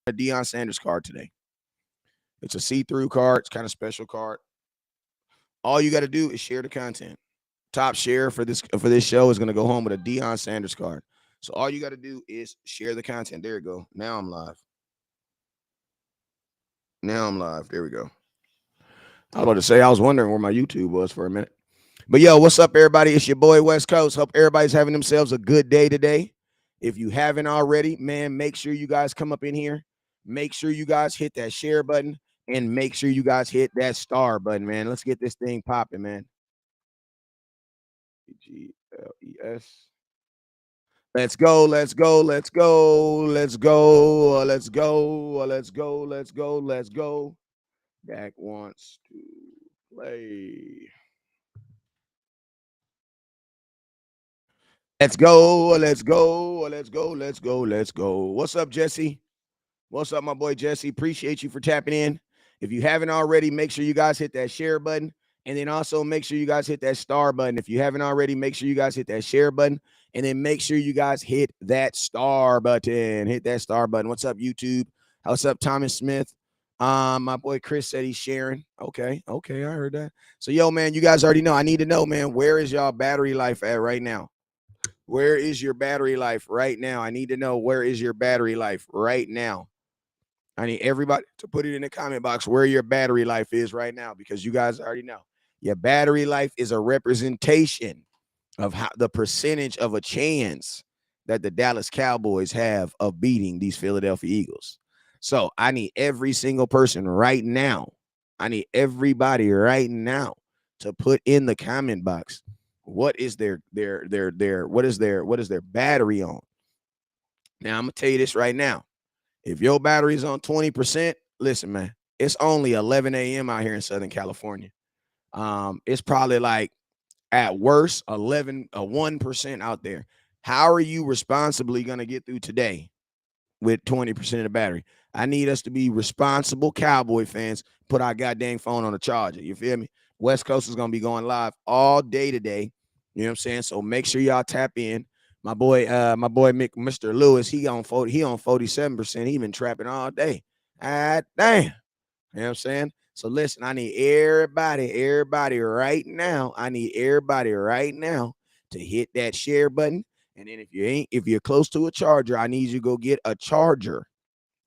a Deion Sanders card today. It's a see-through card. It's kind of special card. All you got to do is share the content. Top share for this show is going to go home with a Deion Sanders card. So all you got to do is share the content. There you go. Now I'm live. Now I'm live. There we go. I was about to say I was wondering where my YouTube was for a minute. But yo, what's up, everybody? It's your boy West Coast. Hope everybody's having themselves a good day today. If you haven't already, man, make sure you guys come up in here. Make sure you guys hit that share button and make sure you guys hit that star button, man. Let's get this thing popping, man. GLES. Let's go, let's go, let's go, let's go, let's go, let's go, let's go, let's go. Dak wants to play. Let's go, let's go, let's go, let's go, let's go. What's up, Jesse? What's up, my boy Jesse? Appreciate you for tapping in. If you haven't already, make sure you guys hit that share button. And then also make sure you guys hit that star button. If you haven't already, make sure you guys hit that share button. And then make sure you guys hit that star button. Hit that star button. What's up, YouTube? What's up, Thomas Smith? My boy Chris said he's sharing. Okay, I heard that. So, yo, man, you guys already know. I need to know, man, where is y'all battery life at right now? Where is your battery life right now? I need to know, where is your battery life right now? I need everybody to put it in the comment box where your battery life is right now, because you guys already know. Your battery life is a representation of how the percentage of a chance that the Dallas Cowboys have of beating these Philadelphia Eagles. So I need every single person right now. I need everybody right now to put in the comment box what is their battery on. Now I'm gonna tell you this right now. If your battery's on 20%, listen, man, it's only 11 a.m. out here in Southern California. It's probably like at worst 1% out there. How are you responsibly going to get through today with 20% of the battery? I need us to be responsible Cowboy fans. Put our goddamn phone on the charger. You feel me? West Coast is going to be going live all day today. You know what I'm saying? So make sure y'all tap in. My boy Mr. Lewis, he on 47%. He been trapping all day. Ah, damn. You know what I'm saying? So listen, I need everybody right now. I need everybody right now to hit that share button. And then if you're close to a charger, I need you to go get a charger.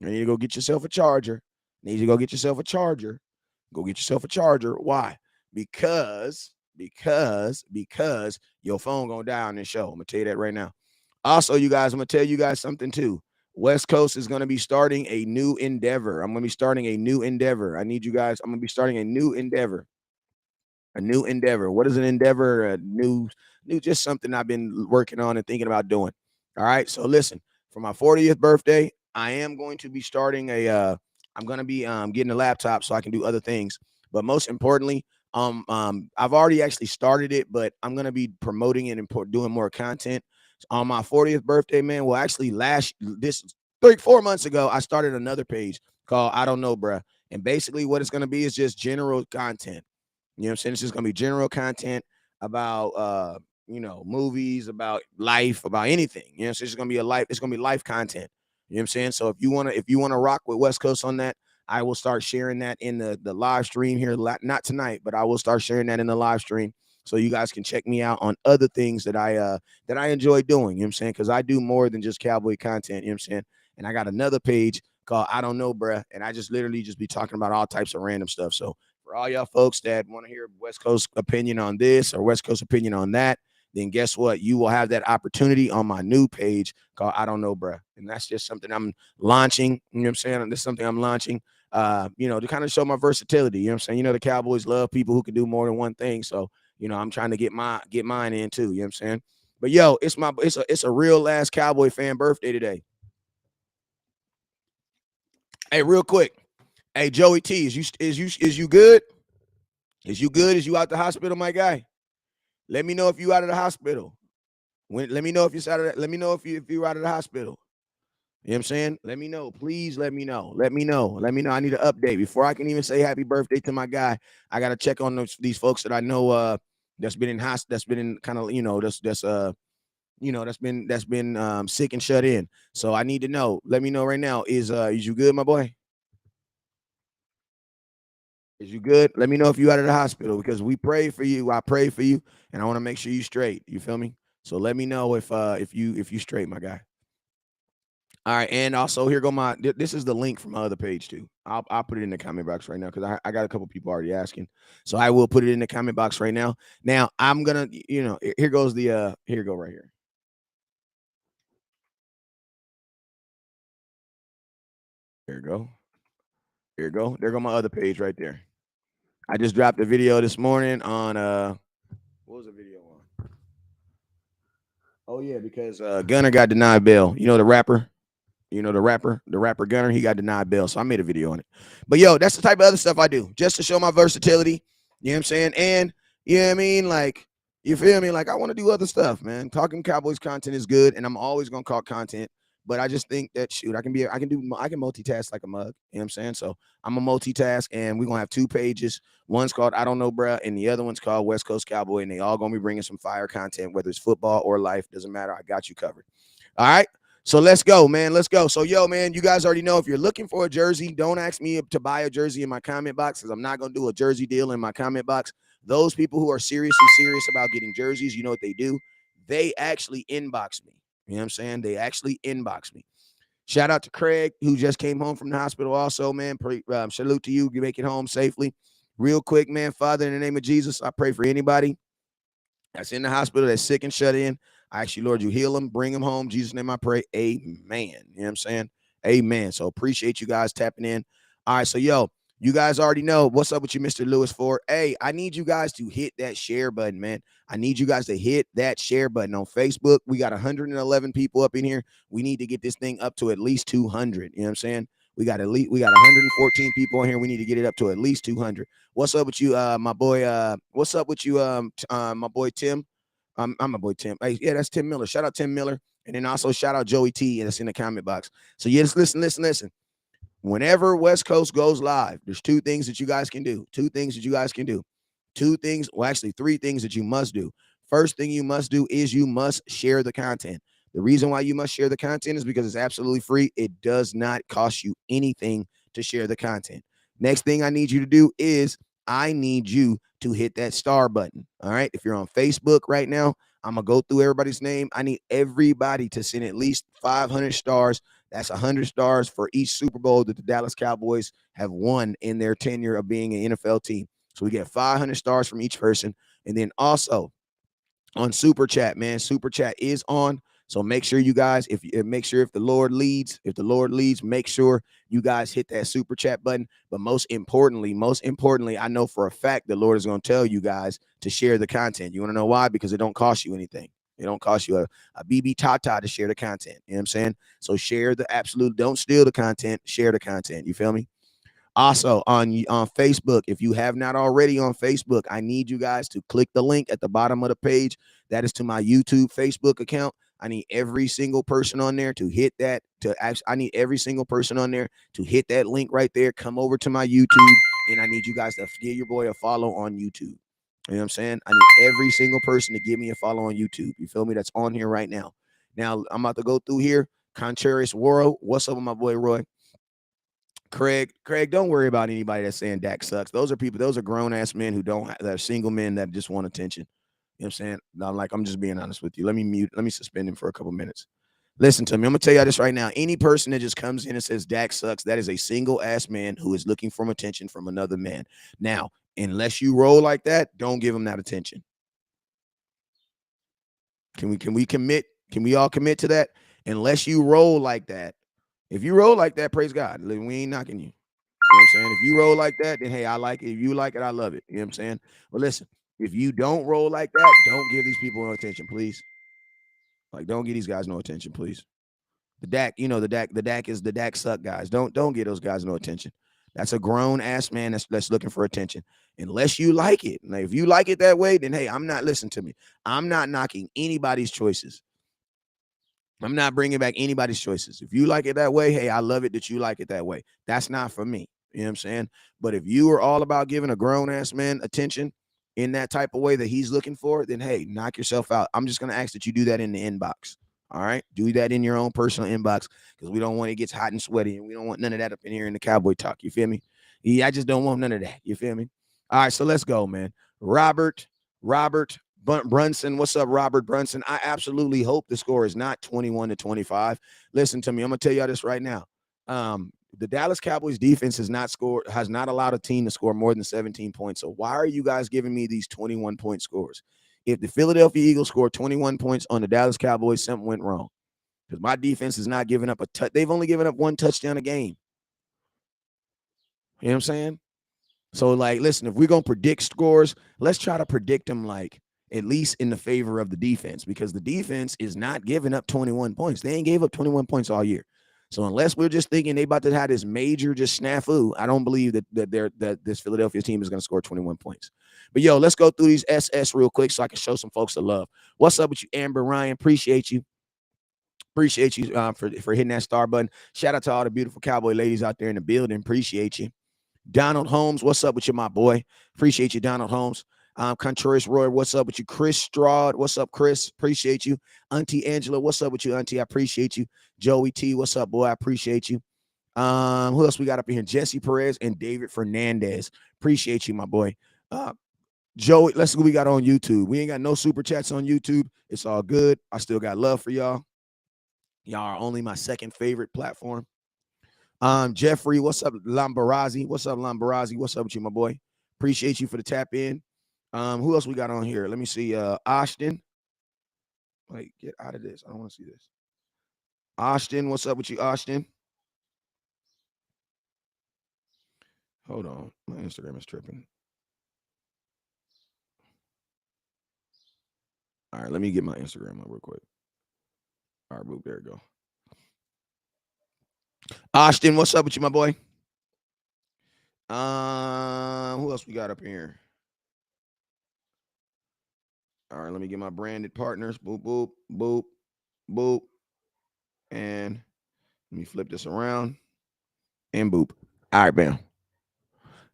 I need you to go get yourself a charger. I need you to go get yourself a charger. Go get yourself a charger. Why? Because your phone gonna die on this show. I'm gonna tell you that right now. Also, you guys, I'm gonna tell you guys something too. West Coast is gonna be starting a new endeavor. I'm gonna be starting a new endeavor. I need you guys. I'm gonna be starting a new endeavor. A new endeavor. What is an endeavor? A new, just something I've been working on and thinking about doing. All right. So listen, for my 40th birthday, I am going to be starting I'm gonna be getting a laptop so I can do other things. But most importantly, I've already actually started it, but I'm gonna be promoting it and doing more content on my 40th birthday, man. Well, actually, this 3-4 months ago, I started another page called I Don't Know, Bruh. And basically, what it's gonna be is just general content. You know what I'm saying? It's just gonna be general content about movies, about life, about anything. You know, so it's gonna be it's gonna be life content. You know what I'm saying? So if you wanna rock with West Coast on that, I will start sharing that in the live stream here. Not tonight, but I will start sharing that in the live stream. So you guys can check me out on other things that I enjoy doing. You know what I'm saying? Because I do more than just cowboy content. You know what I'm saying? And I got another page called I Don't Know, Bruh. And I just literally just be talking about all types of random stuff. So for all y'all folks that want to hear West Coast opinion on this or West Coast opinion on that, then guess what? You will have that opportunity on my new page called I Don't Know, Bruh. And that's just something I'm launching. You know what I'm saying? This is something I'm launching, to kind of show my versatility. You know what I'm saying? You know, the Cowboys love people who can do more than one thing. So, I'm trying to get mine in too. You know what I'm saying? But yo, it's a real last Cowboy fan birthday today. Hey, real quick. Hey, Joey T, is you good? Is you good? Is you out the hospital, my guy? Let me know if you out of the hospital. Let me know if you're out of that. Let me know if you're out of the hospital. You know what I'm saying? Let me know. Please let me know. Let me know. Let me know. I need an update. Before I can even say happy birthday to my guy, I gotta check on these folks that I know that's been in kind of, that's been sick and shut in. So I need to know. Let me know right now. Is you good, my boy? Is you good? Let me know if you out of the hospital because we pray for you. I pray for you, and I want to make sure you straight. You feel me? So let me know if you straight, my guy. All right, and also here go this is the link from my other page too. I'll put it in the comment box right now because I got a couple people already asking, so I will put it in the comment box right now. Now I'm gonna here goes here go right here. Here you go. Here you go. There go my other page right there. I just dropped a video this morning on what was the video on? Oh yeah, because Gunner got denied bail. You know the rapper. The rapper Gunner, he got denied bail. So I made a video on it. But yo, that's the type of other stuff I do just to show my versatility. You know what I'm saying? And you know what I mean? Like, you feel me? Like, I want to do other stuff, man. Talking Cowboys content is good, and I'm always gonna call content. But I just think that shoot, I can multitask like a mug. You know what I'm saying? So I'm a multitask, and we're gonna have two pages. One's called I Don't Know, Bruh, and the other one's called West Coast Cowboy, and they all gonna be bringing some fire content, whether it's football or life, doesn't matter. I got you covered. All right. So let's go, man. Let's go. So, yo, man, you guys already know if you're looking for a jersey, don't ask me to buy a jersey in my comment box because I'm not going to do a jersey deal in my comment box. Those people who are seriously serious about getting jerseys, you know what they do? They actually inbox me. You know what I'm saying? They actually inbox me. Shout out to Craig, who just came home from the hospital also, man. Salute to you. You make it home safely. Real quick, man, Father, in the name of Jesus, I pray for anybody that's in the hospital, that's sick and shut in. I ask you, Lord, you heal them, bring them home. Jesus' name I pray. Amen. You know what I'm saying? Amen. So appreciate you guys tapping in. All right. So, yo, you guys already know what's up with you, Mr. Lewis Ford. Hey, I need you guys to hit that share button, man. I need you guys to hit that share button on Facebook. We got 111 people up in here. We need to get this thing up to at least 200. You know what I'm saying? We got 114 people in here. We need to get it up to at least 200. What's up with you, my boy? What's up with you, my boy Tim? I'm my boy Tim. Hey, yeah, that's Tim Miller. Shout out Tim Miller, and then also shout out Joey T. That's in the comment box. So yes, listen. Whenever West Coast goes live, there's two things that you guys can do. Two things, well, actually, three things that you must do. First thing you must do is you must share the content. The reason why you must share the content is because it's absolutely free. It does not cost you anything to share the content. Next thing I need you to do is I need you to hit that star button. All right. If you're on Facebook right now, I'm going to go through everybody's name. I need everybody to send at least 500 stars. That's 100 stars for each Super Bowl that the Dallas Cowboys have won in their tenure of being an NFL team. So we get 500 stars from each person. And then also on Super Chat, man, Super Chat is on. So make sure you guys, if the Lord leads, make sure you guys hit that Super Chat button. But most importantly, I know for a fact the Lord is going to tell you guys to share the content. You want to know why? Because it don't cost you anything. It don't cost you a BB Tata to share the content. You know what I'm saying? So share the absolute, don't steal the content, share the content. You feel me? Also on Facebook, if you have not already on Facebook, I need you guys to click the link at the bottom of the page. That is to my YouTube Facebook account. I need every single person on there to hit that. I need every single person on there to hit that link right there. Come over to my YouTube, and I need you guys to give your boy a follow on YouTube. You know what I'm saying? I need every single person to give me a follow on YouTube. You feel me? That's on here right now. Now I'm about to go through here. Contrarious World. What's up with my boy Roy? Craig, don't worry about anybody that's saying Dak sucks. Those are grown ass men who don't have, that are single men that just want attention. You know what I'm saying? Now, like, I'm just being honest with you. Let me suspend him for a couple minutes. Listen to me. I'm gonna tell you this right now. Any person that just comes in and says Dak sucks, that is a single ass man who is looking for attention from another man. Now, unless you roll like that, don't give him that attention. Can we commit? Can we all commit to that? Unless you roll like that. If you roll like that, praise God. We ain't knocking you. You know what I'm saying? If you roll like that, then hey, I like it. If you like it, I love it. You know what I'm saying? But listen, if you don't roll like that, don't give these people no attention, please. Like, don't give these guys no attention, please. The Dak suck guys. Don't give those guys no attention. That's a grown ass man that's looking for attention. Unless you like it. Now, if you like it that way, then hey, I'm not listening to me. I'm not knocking anybody's choices. I'm not bringing back anybody's choices. If you like it that way, hey, I love it that you like it that way. That's not for me. You know what I'm saying? But if you are all about giving a grown ass man attention, in that type of way that he's looking for, then hey, knock yourself out. I'm just going to ask that you do that in the inbox. All right. Do that in your own personal inbox because we don't want it gets hot and sweaty and we don't want none of that up in here in the Cowboy talk. You feel me? Yeah, I just don't want none of that. You feel me? All right. So let's go, man. Robert Brunson. What's up, Robert Brunson? I absolutely hope the score is not 21-25. Listen to me. I'm going to tell y'all this right now. The Dallas Cowboys defense has not allowed a team to score more than 17 points. So why are you guys giving me these 21-point scores? If the Philadelphia Eagles scored 21 points on the Dallas Cowboys, something went wrong. Because my defense is not giving up a touch. They've only given up one touchdown a game. You know what I'm saying? So, like, listen, if we're going to predict scores, let's try to predict them, like, at least in the favor of the defense, because the defense is not giving up 21 points. They ain't gave up 21 points all year. So unless we're just thinking they about to have this major just snafu, I don't believe that this Philadelphia team is going to score 21 points. But, yo, let's go through these SS real quick so I can show some folks the love. What's up with you, Amber Ryan? Appreciate you. Appreciate you for hitting that star button. Shout out to all the beautiful Cowboy ladies out there in the building. Appreciate you. Donald Holmes, what's up with you, my boy? Appreciate you, Donald Holmes. Contreras Roy, what's up with you? Chris Stroud, what's up, Chris? Appreciate you. Auntie Angela, what's up with you, Auntie? I appreciate you. Joey T, what's up, boy? I appreciate you. Who else we got up in here? Jesse Perez and David Fernandez. Appreciate you, my boy. Joey, let's see what we got on YouTube. We ain't got no super chats on YouTube. It's all good. I still got love for y'all. Y'all are only my second favorite platform. Jeffrey, what's up, Lambarazzi? What's up, Lambarazzi? What's up with you, my boy? Appreciate you for the tap in. Who else we got on here? Let me see. Ashton. Wait, get out of this. I don't want to see this. Ashton, what's up with you, Ashton? Hold on. My Instagram is tripping. All right, let me get my Instagram up real quick. All right, boop, there we go. Ashton, what's up with you, my boy? Who else we got up here? All right, let me get my branded partners. Boop, boop, boop, boop. And let me flip this around. And boop. All right, bam.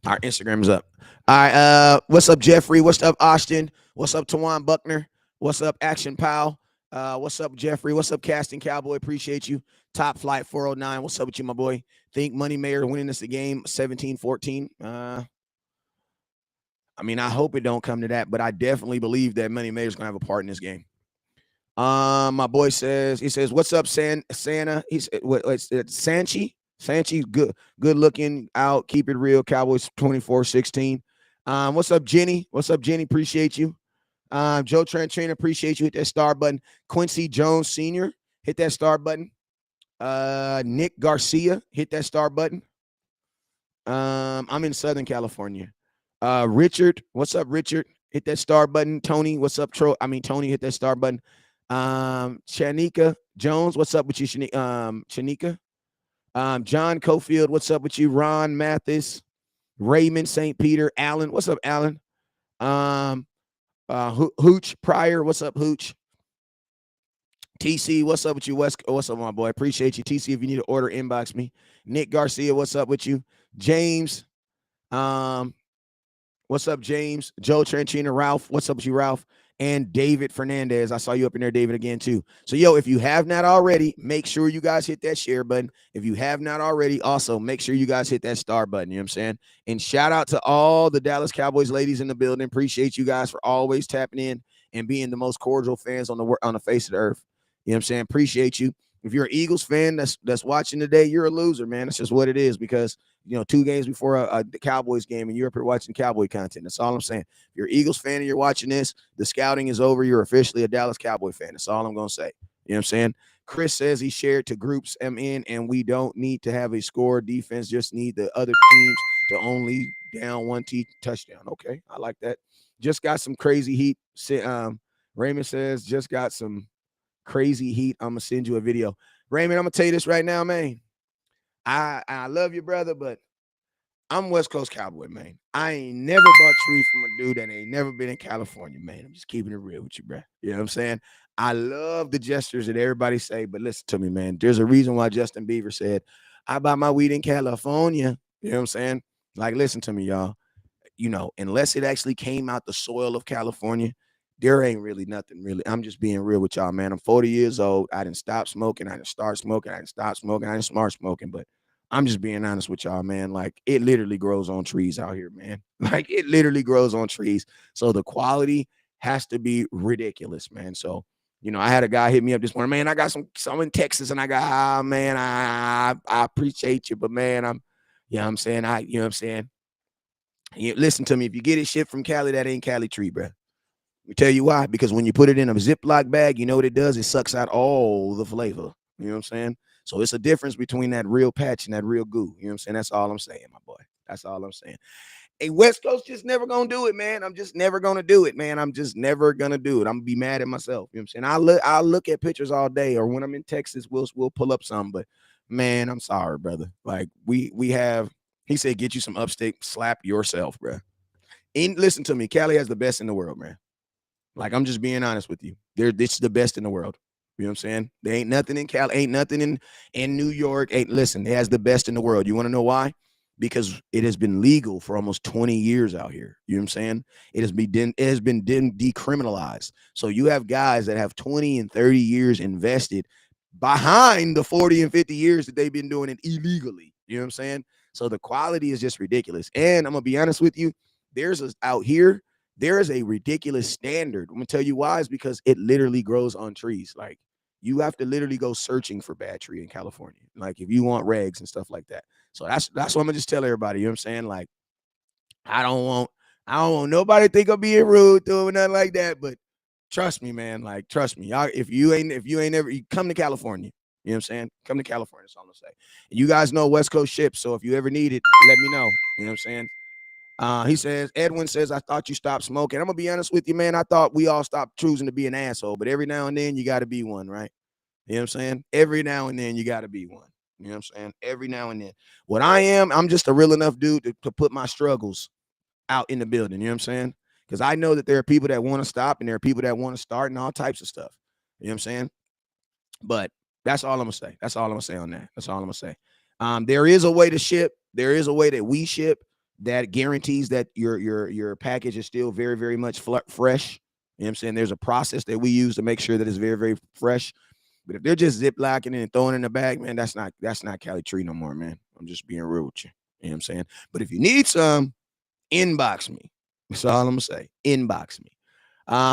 Our Instagram is up. All right, what's up, Jeffrey? What's up, Ashton? What's up, Tawan Buckner? What's up, Action Pal? What's up, Jeffrey? What's up, Casting Cowboy? Appreciate you. Top Flight 409. What's up with you, my boy? Think Money Mayor winning this game 17-14. I mean, I hope it don't come to that, but I definitely believe that Money Mayor's gonna have a part in this game. My boy says, what's up, Santa? He's it's Sanchi. Sanchi, good looking out. Keep it real. Cowboys 24-16. What's up, Jenny? What's up, Jenny? Appreciate you. Joe Trantrainer, appreciate you. Hit that star button. Quincy Jones Sr., hit that star button. Nick Garcia, hit that star button. I'm in Southern California. Richard, what's up, Richard? Hit that star button. Tony, what's up, Tony, hit that star button. Shanika Jones, what's up with you, Shanika? John Cofield, what's up with you? Ron Mathis, Raymond St. Peter, Allen, what's up, Allen? Hooch Pryor, what's up, Hooch? TC, what's up with you? What's up, my boy? Appreciate you. TC, if you need to order, inbox me. Nick Garcia, what's up with you? James, what's up, James? Joe Tranchina, Ralph, what's up with you, Ralph? And David Fernandez. I saw you up in there, David, again, too. So, yo, if you have not already, make sure you guys hit that share button. If you have not already, also make sure you guys hit that star button. You know what I'm saying? And shout out to all the Dallas Cowboys ladies in the building. Appreciate you guys for always tapping in and being the most cordial fans on the face of the earth. You know what I'm saying? Appreciate you. If you're an Eagles fan that's watching today, you're a loser, man. That's just what it is because, 2 games before the Cowboys game and you're up here watching Cowboy content. That's all I'm saying. If you're an Eagles fan and you're watching this, the scouting is over. You're officially a Dallas Cowboy fan. That's all I'm going to say. You know what I'm saying? Chris says he shared to groups I'm in, and we don't need to have a score defense, just need the other teams to only down one touchdown. Okay, I like that. Just got some crazy heat. Raymond says, just got some crazy heat. I'm going to send you a video. Raymond, I'm going to tell you this right now, man. I love you, brother, but I'm West Coast Cowboy, man. I ain't never bought tree from a dude that ain't never been in California, man. I'm just keeping it real with you, bro. You know what I'm saying? I love the gestures that everybody say, but listen to me, man. There's a reason why Justin Bieber said, I buy my weed in California. You know what I'm saying? Like, listen to me, y'all. unless it actually came out the soil of California, there ain't really nothing really. I'm just being real with y'all, man. I'm 40 years old. I didn't stop smoking. I didn't start smoking. I didn't stop smoking. I didn't start smoking. But I'm just being honest with y'all, man. Like it literally grows on trees out here, man. Like it literally grows on trees. So the quality has to be ridiculous, man. So, I had a guy hit me up this morning, man. I got some in Texas, and I got, man, I appreciate you, but man, I'm saying, I'm saying, listen to me. If you get it shipped from Cali, that ain't Cali tree, bro. Let me tell you why. Because when you put it in a Ziploc bag, you know what it does? It sucks out all the flavor. You know what I'm saying? So it's a difference between that real patch and that real goo. You know what I'm saying? That's all I'm saying, my boy. That's all I'm saying. Hey, West Coast just never gonna do it, man. I'm just never gonna do it, man. I'm just never gonna do it. I'm gonna be mad at myself. You know what I'm saying? I'll look at pictures all day, or when I'm in Texas, we'll pull up some. But man, I'm sorry, brother. Like we have. He said, get you some upstate, slap yourself, bro. And listen to me, Cali has the best in the world, man. Like, I'm just being honest with you. This is the best in the world. You know what I'm saying? There ain't nothing in Cali, ain't nothing in New York. Listen, it has the best in the world. You want to know why? Because it has been legal for almost 20 years out here. You know what I'm saying? It has been decriminalized. So you have guys that have 20 and 30 years invested behind the 40 and 50 years that they've been doing it illegally. You know what I'm saying? So the quality is just ridiculous. And I'm gonna be honest with you, out here, there is a ridiculous standard. I'm gonna tell you why. Is because it literally grows on trees. Like you have to literally go searching for bad tree in California. Like if you want regs and stuff like that. So that's what I'm gonna just tell everybody. You know what I'm saying? Like I don't want nobody to think I'm being rude to them or nothing like that. But trust me, man. Like trust me. Y'all, if you ain't ever, you come to California. You know what I'm saying? Come to California. That's all I'm gonna say. And you guys know West Coast ships. So if you ever need it, let me know. You know what I'm saying? He says, Edwin says, I thought you stopped smoking. I'm gonna be honest with you, man. I thought we all stopped choosing to be an asshole, but every now and then you gotta be one, right? You know what I'm saying? Every now and then you gotta be one. You know what I'm saying? Every now and then. What I am, I'm just a real enough dude to put my struggles out in the building. You know what I'm saying? Because I know that there are people that want to stop and there are people that want to start and all types of stuff. You know what I'm saying? But that's all I'm gonna say. That's all I'm gonna say on that. That's all I'm gonna say. There is a way to ship. There is a way that we ship that guarantees that your package is still very, very much fresh. You know what I'm saying? There's a process that we use to make sure that it's very, very fresh. But if they're just ziplocking it and throwing it in the bag, man, that's not Cali Tree no more, man. I'm just being real with you. You know what I'm saying? But if you need some, inbox me. That's all I'm gonna say. Inbox me.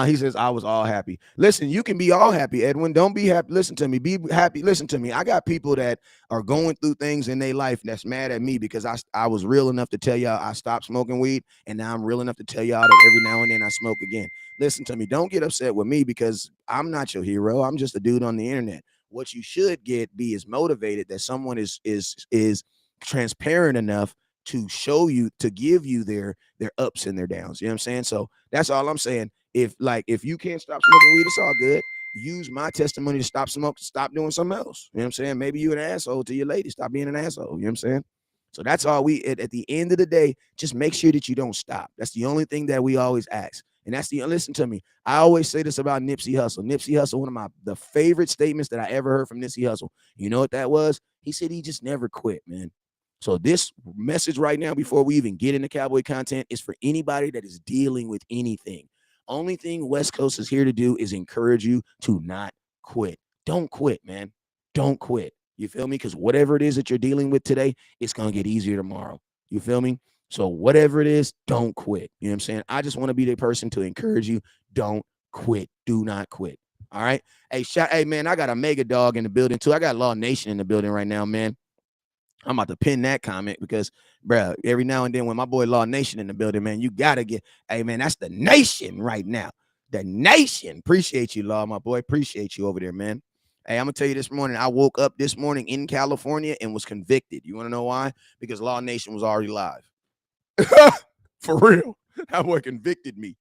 He says, I was all happy. Listen, you can be all happy, Edwin. Don't be happy. Listen to me. Be happy. Listen to me. I got people that are going through things in their life that's mad at me because I was real enough to tell y'all I stopped smoking weed. And now I'm real enough to tell y'all that every now and then I smoke again. Listen to me. Don't get upset with me because I'm not your hero. I'm just a dude on the internet. What you should be is motivated that someone is transparent enough to show you, to give you their ups and their downs. You know what I'm saying? So that's all I'm saying. If you can't stop smoking weed, it's all good. Use my testimony to stop doing something else. You know what I'm saying? Maybe you're an asshole to your lady. Stop being an asshole. You know what I'm saying? So that's all at the end of the day, just make sure that you don't stop. That's the only thing that we always ask. And listen to me. I always say this about Nipsey Hussle. Nipsey Hussle, one of the favorite statements that I ever heard from Nipsey Hussle. You know what that was? He said he just never quit, man. So this message right now, before we even get into cowboy content, is for anybody that is dealing with anything. Only thing West Coast is here to do is encourage you to not quit. Don't quit, man. Don't quit. You feel me? Because whatever it is that you're dealing with today, it's going to get easier tomorrow. You feel me? So whatever it is, don't quit. You know what I'm saying? I just want to be the person to encourage you. Don't quit. Do not quit. All right. Hey, man, I got a mega dog in the building too. I got Law Nation in the building right now, man. I'm about to pin that comment because, bro, every now and then when my boy Law Nation in the building, man, you got to get, hey, man, that's the nation right now. The nation. Appreciate you, Law, my boy. Appreciate you over there, man. Hey, I'm going to tell you this morning, I woke up this morning in California and was convicted. You want to know why? Because Law Nation was already live. For real. That boy convicted me.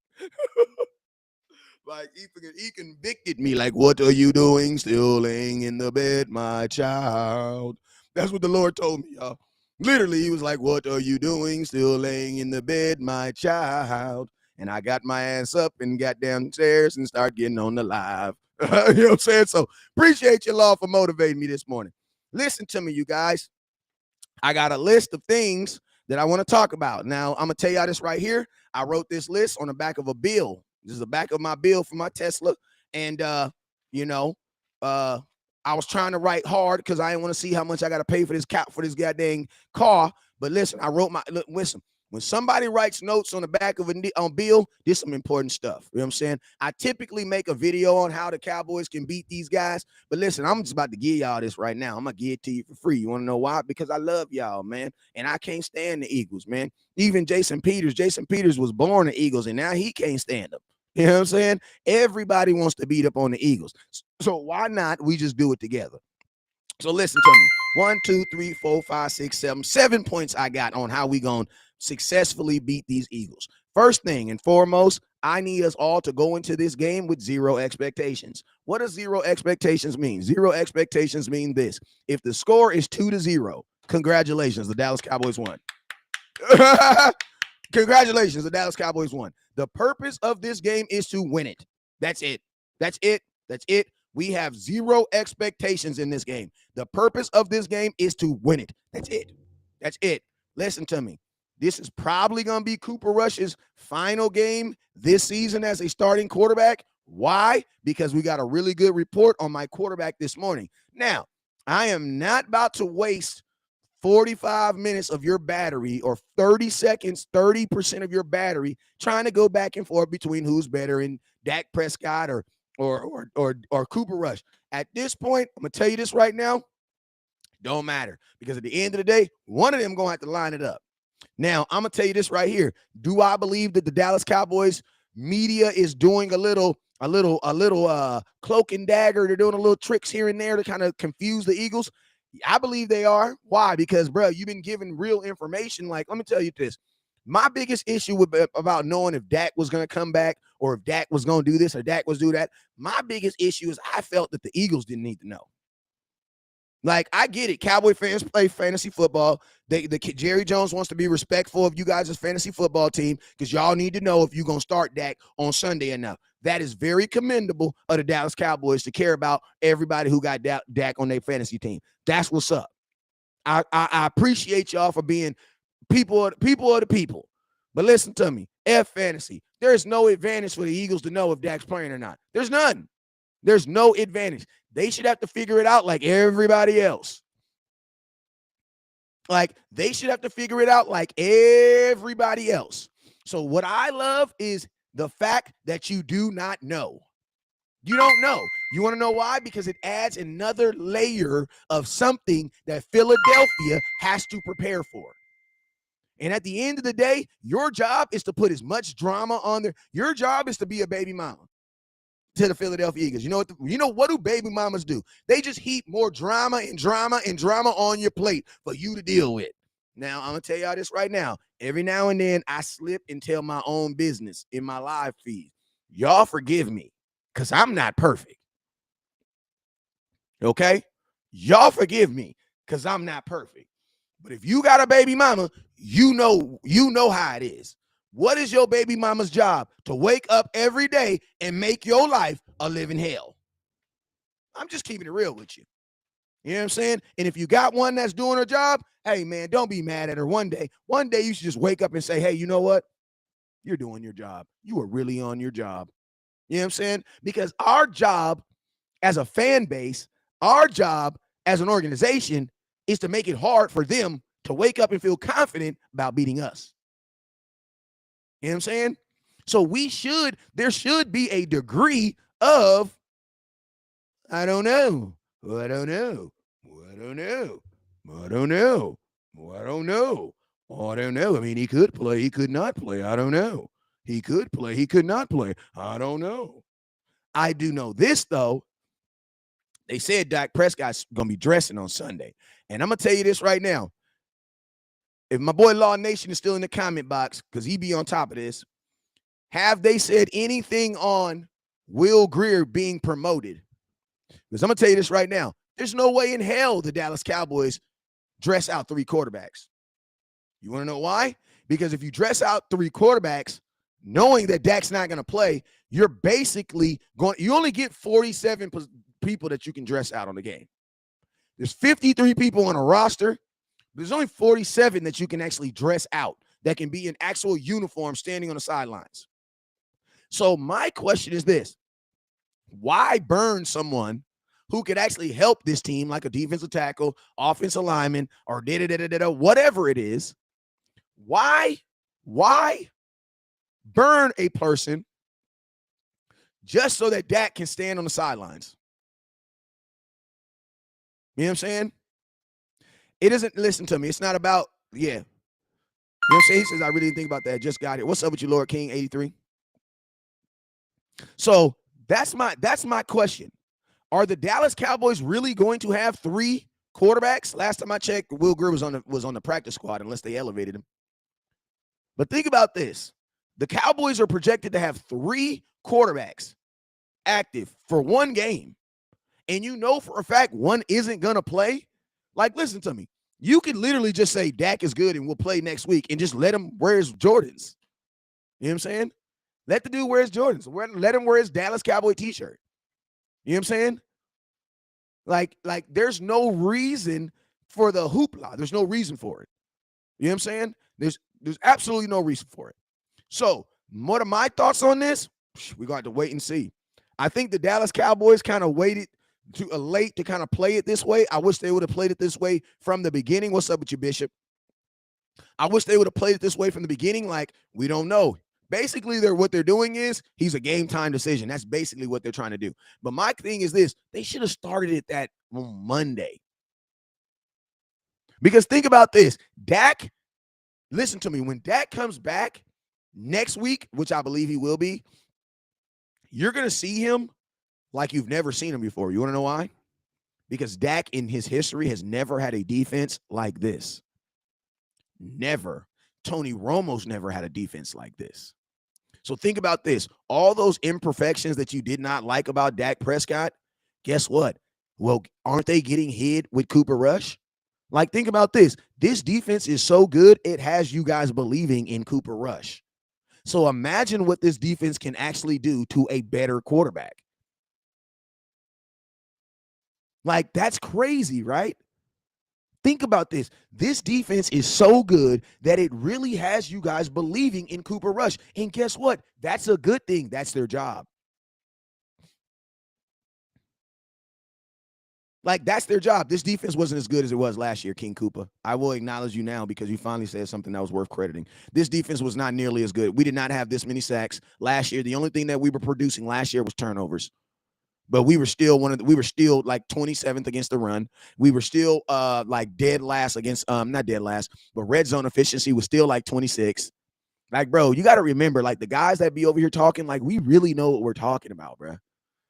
Like he convicted me. Like, what are you doing? Still laying in the bed, my child. That's what the Lord told me, y'all. Literally, he was like, what are you doing? Still laying in the bed, my child. And I got my ass up and got downstairs and started getting on the live. You know what I'm saying? So appreciate you, Law, for motivating me this morning. Listen to me, you guys. I got a list of things that I want to talk about. Now, I'm going to tell y'all this right here. I wrote this list on the back of a bill. This is the back of my bill for my Tesla. And, you know, I was trying to write hard because I didn't want to see how much I got to pay for this goddamn car. But listen, listen, when somebody writes notes on the back of a bill, this is some important stuff. You know what I'm saying? I typically make a video on how the Cowboys can beat these guys. But listen, I'm just about to give y'all this right now. I'm going to give it to you for free. You want to know why? Because I love y'all, man. And I can't stand the Eagles, man. Even Jason Peters was born the Eagles, and now he can't stand them. You know what I'm saying? Everybody wants to beat up on the Eagles. So why not we just do it together? So listen to me. 1, 2, 3, 4, 5, 6, 7. 7 points I got on how we going to successfully beat these Eagles. First thing and foremost, I need us all to go into this game with zero expectations. What does zero expectations mean? Zero expectations mean this. If the score is 2-0, congratulations, the Dallas Cowboys won. Congratulations, the Dallas Cowboys won. The purpose of this game is to win it. That's it. That's it. That's it. We have zero expectations in this game. The purpose of this game is to win it. That's it. That's it. Listen to me. This is probably going to be Cooper Rush's final game this season as a starting quarterback. Why? Because we got a really good report on my quarterback this morning. Now, I am not about to waste 45 minutes of your battery or 30 seconds, 30% of your battery trying to go back and forth between who's better in Dak Prescott or Cooper Rush. At this point, I'm going to tell you this right now. Don't matter, because at the end of the day, one of them going to have to line it up. Now, I'm going to tell you this right here. Do I believe that the Dallas Cowboys media is doing a little cloak and dagger? They're doing a little tricks here and there to kind of confuse the Eagles. I believe they are. Why? Because, bro, you've been given real information. Like, let me tell you this. My biggest issue about knowing if Dak was going to come back or if Dak was going to do this or Dak was do that, my biggest issue is I felt that the Eagles didn't need to know. Like, I get it. Cowboy fans play fantasy football. Jerry Jones wants to be respectful of you guys' fantasy football team because y'all need to know if you're going to start Dak on Sunday enough. That is very commendable of the Dallas Cowboys to care about everybody who got Dak on their fantasy team. That's what's up. I appreciate y'all for being people of the people. But listen to me. F fantasy. There's no advantage for the Eagles to know if Dak's playing or not. There's none. There's no advantage. They should have to figure it out like everybody else. Like, they should have to figure it out like everybody else. So what I love is the fact that you do not know. You don't know. You want to know why? Because it adds another layer of something that Philadelphia has to prepare for. And at the end of the day, your job is to put as much drama on there. Your job is to be a baby mama to the Philadelphia Eagles. You know what do baby mamas do? They just heap more drama and drama and drama on your plate for you to deal with. Now, I'm going to tell y'all this right now. Every now and then, I slip and tell my own business in my live feed. Y'all forgive me, because I'm not perfect. Okay? Y'all forgive me, because I'm not perfect. But if you got a baby mama, you know how it is. What is your baby mama's job? To wake up every day and make your life a living hell. I'm just keeping it real with you. You know what I'm saying? And if you got one that's doing her job, hey, man, don't be mad at her one day. One day you should just wake up and say, hey, you know what? You're doing your job. You are really on your job. You know what I'm saying? Because our job as a fan base, our job as an organization is to make it hard for them to wake up and feel confident about beating us. You know what I'm saying? So there should be a degree of, I don't know. I don't know. I don't know. I don't know. I don't know. I don't know. I mean, he could play. He could not play. I don't know. He could play. He could not play. I don't know. I do know this, though. They said Dak Prescott's going to be dressing on Sunday. And I'm going to tell you this right now. If my boy Law Nation is still in the comment box, because he be on top of this, have they said anything on Will Grier being promoted? Because I'm going to tell you this right now. There's no way in hell the Dallas Cowboys dress out 3 quarterbacks. You want to know why? Because if you dress out 3 quarterbacks, knowing that Dak's not going to play, you're basically you only get 47 people that you can dress out on the game. There's 53 people on a roster. There's only 47 that you can actually dress out that can be in actual uniform standing on the sidelines. So my question is this: why burn someone who could actually help this team, like a defensive tackle, offensive lineman, or whatever it is? Why burn a person just so that Dak can stand on the sidelines? You know what I'm saying? It isn't, listen to me, it's not about, yeah. You know what I'm saying? He says, I really didn't think about that. Just got here. What's up with you, Lord King 83? So that's my question. Are the Dallas Cowboys really going to have 3 quarterbacks? Last time I checked, Will Greer was on the practice squad unless they elevated him. But think about this. The Cowboys are projected to have 3 quarterbacks active for one game. And you know for a fact one isn't going to play. Like, listen to me. You could literally just say Dak is good and we'll play next week and just let him wear his Jordans. You know what I'm saying? Let the dude wear his Jordans. Let him wear his Dallas Cowboy t-shirt. You know what I'm saying? Like there's no reason for the hoopla. There's no reason for it. You know what I'm saying? There's absolutely no reason for it. So what are my thoughts on this? We're going to have to wait and see. I think the Dallas Cowboys kind of waited too late to kind of play it this way. I wish they would have played it this way from the beginning. What's up with you, Bishop? I wish they would have played it this way from the beginning. Like, we don't know. Basically, what they're doing is he's a game time decision. That's basically what they're trying to do. But my thing is this: they should have started it that on Monday. Because think about this. Dak, listen to me. When Dak comes back next week, which I believe he will be, you're going to see him like you've never seen him before. You want to know why? Because Dak in his history has never had a defense like this. Never. Tony Romo's never had a defense like this. So think about this. All those imperfections that you did not like about Dak Prescott, guess what? Well, aren't they getting hid with Cooper Rush? Like, think about this. This defense is so good, it has you guys believing in Cooper Rush. So imagine what this defense can actually do to a better quarterback. Like, that's crazy, right? Think about this. This defense is so good that it really has you guys believing in Cooper Rush. And guess what? That's a good thing. That's their job. Like, that's their job. This defense wasn't as good as it was last year, King Koopa. I will acknowledge you now because you finally said something that was worth crediting. This defense was not nearly as good. We did not have this many sacks last year. The only thing that we were producing last year was turnovers. But we were still like 27th against the run. We were still like dead last against not dead last, but red zone efficiency was still like 26. Like, bro, you got to remember, like, the guys that be over here talking, like, we really know what we're talking about, bro.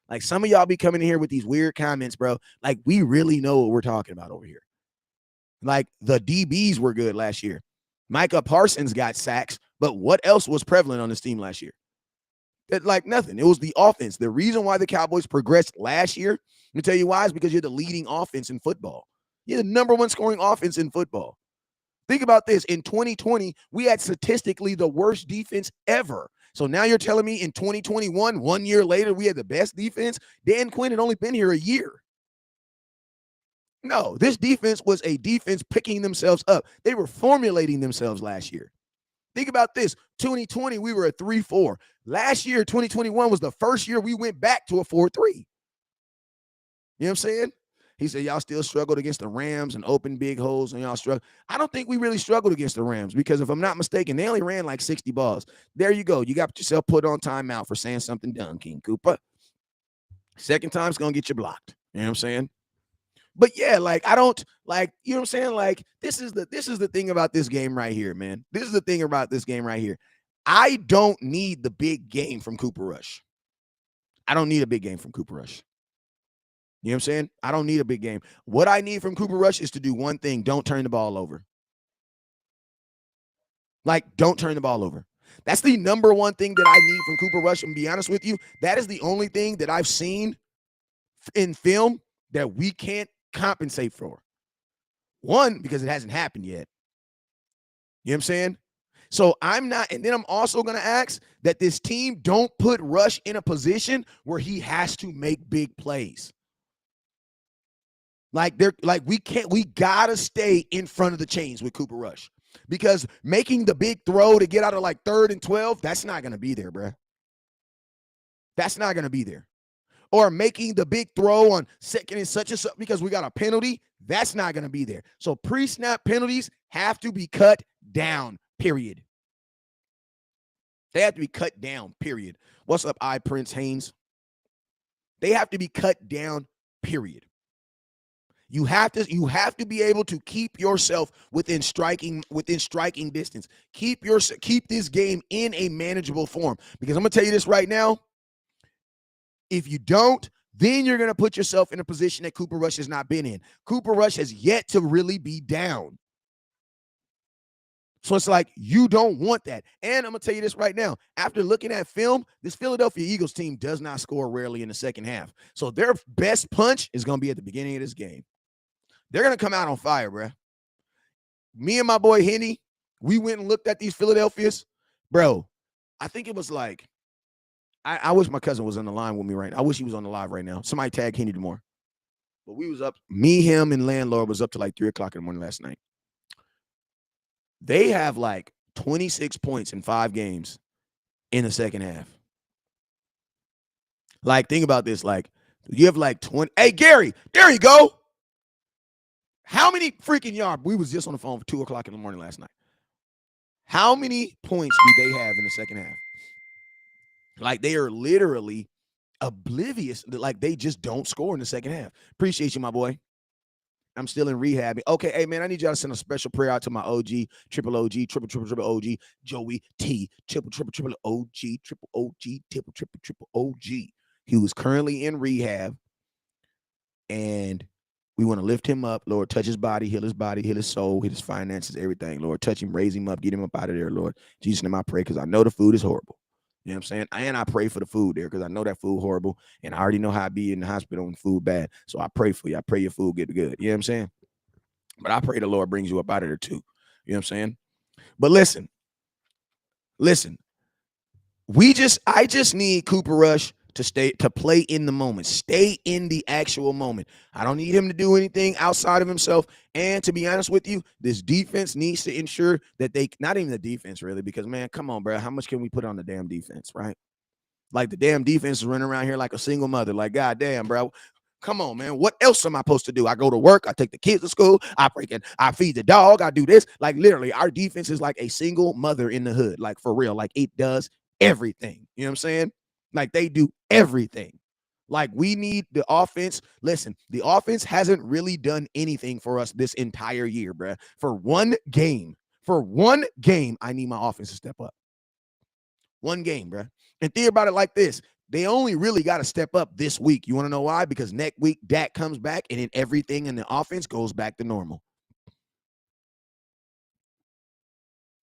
Like, some of y'all be coming in here with these weird comments, bro. Like, we really know what we're talking about over here. Like, the DBs were good last year. Micah Parsons got sacks, but what else was prevalent on this team last year? Like, nothing. It was the offense. The reason why the Cowboys progressed last year, let me tell you why, is because you're the leading offense in football. You're the number 1 scoring offense in football. Think about this. In 2020, we had statistically the worst defense ever. So now you're telling me in 2021, 1 year later, we had the best defense? Dan Quinn had only been here a year. No, this defense was a defense picking themselves up. They were formulating themselves last year. Think about this. 2020, we were a 3-4. Last year, 2021, was the first year we went back to a 4-3. You know what I'm saying? He said, y'all still struggled against the Rams and open big holes, and y'all struggle. I don't think we really struggled against the Rams because, if I'm not mistaken, they only ran like 60 balls. There you go. You got yourself put on timeout for saying something dumb, King Koopa. Second time's going to get you blocked. You know what I'm saying? But yeah, like, I don't, like, you know what I'm saying? Like, this is the thing about this game right here, man. This is the thing about this game right here. I don't need the big game from Cooper Rush. I don't need a big game from Cooper Rush. You know what I'm saying? I don't need a big game. What I need from Cooper Rush is to do one thing: don't turn the ball over. Like, don't turn the ball over. That's the number one thing that I need from Cooper Rush. And be honest with you, that is the only thing that I've seen in film that we can't compensate for. One, because it hasn't happened yet. You know what I'm saying? So I'm not, and then I'm also going to ask that this team don't put Rush in a position where he has to make big plays. We gotta stay in front of the chains with Cooper Rush. Because making the big throw to get out of like 3rd and 12, that's not gonna be there, bruh. That's not gonna be there. Or making the big throw on 2nd and such and such because we got a penalty, that's not gonna be there. So pre-snap penalties have to be cut down, period. They have to be cut down, period. What's up, Prince Haynes? They have to be cut down, period. You have to be able to keep yourself within striking distance. Keep this game in a manageable form. Because I'm gonna tell you this right now. If you don't, then you're gonna put yourself in a position that Cooper Rush has not been in. Cooper Rush has yet to really be down. So it's like you don't want that. And I'm gonna tell you this right now. After looking at film, this Philadelphia Eagles team does not score rarely in the second half. So their best punch is gonna be at the beginning of this game. They're going to come out on fire, bro. Me and my boy Henny, we went and looked at these Philadelphias. Bro, I think it was like, I wish my cousin was on the line with me right now. I wish he was on the live right now. Somebody tag Henny tomorrow. But we was up, me, him, and Landlord was up to like 3 o'clock in the morning last night. They have like 26 points in 5 games in the second half. Like, think about this. Like, you have like 20. Hey, Gary, there you go. How many freaking yards? We was just on the phone for 2 o'clock in the morning last night. How many points do they have in the second half? Like, they are literally oblivious. Like, they just don't score in the second half. Appreciate you, my boy. I'm still in rehab. Okay, hey, man, I need y'all to send a special prayer out to my OG, triple OG, triple OG, Joey T, triple OG, triple OG, triple OG. He was currently in rehab, and we want to lift him up. Lord, touch his body, heal his soul, heal his finances, everything. Lord, touch him, raise him up, get him up out of there, Lord. Jesus' name I pray, because I know the food is horrible. You know what I'm saying? And I pray for the food there, because I know that food horrible, and I already know how I be in the hospital when food bad. So I pray for you. I pray your food get good. You know what I'm saying? But I pray the Lord brings you up out of there too. You know what I'm saying? But listen. I just need Cooper Rush to play in the moment, stay in the actual moment. I don't need him to do anything outside of himself. And to be honest with you, this defense needs to ensure that not even the defense really, because man, come on, bro. How much can we put on the damn defense, right? Like the damn defense is running around here like a single mother. Like, God damn, bro. Come on, man. What else am I supposed to do? I go to work. I take the kids to school. I feed the dog. I do this. Like literally, our defense is like a single mother in the hood. Like for real. Like it does everything. You know what I'm saying? Like they do everything. Like we need the offense. Listen, the offense hasn't really done anything for us this entire year, bruh. For one game, I need my offense to step up. One game, bruh. And think about it like this. They only really got to step up this week. You want to know why? Because next week, Dak comes back and then everything in the offense goes back to normal.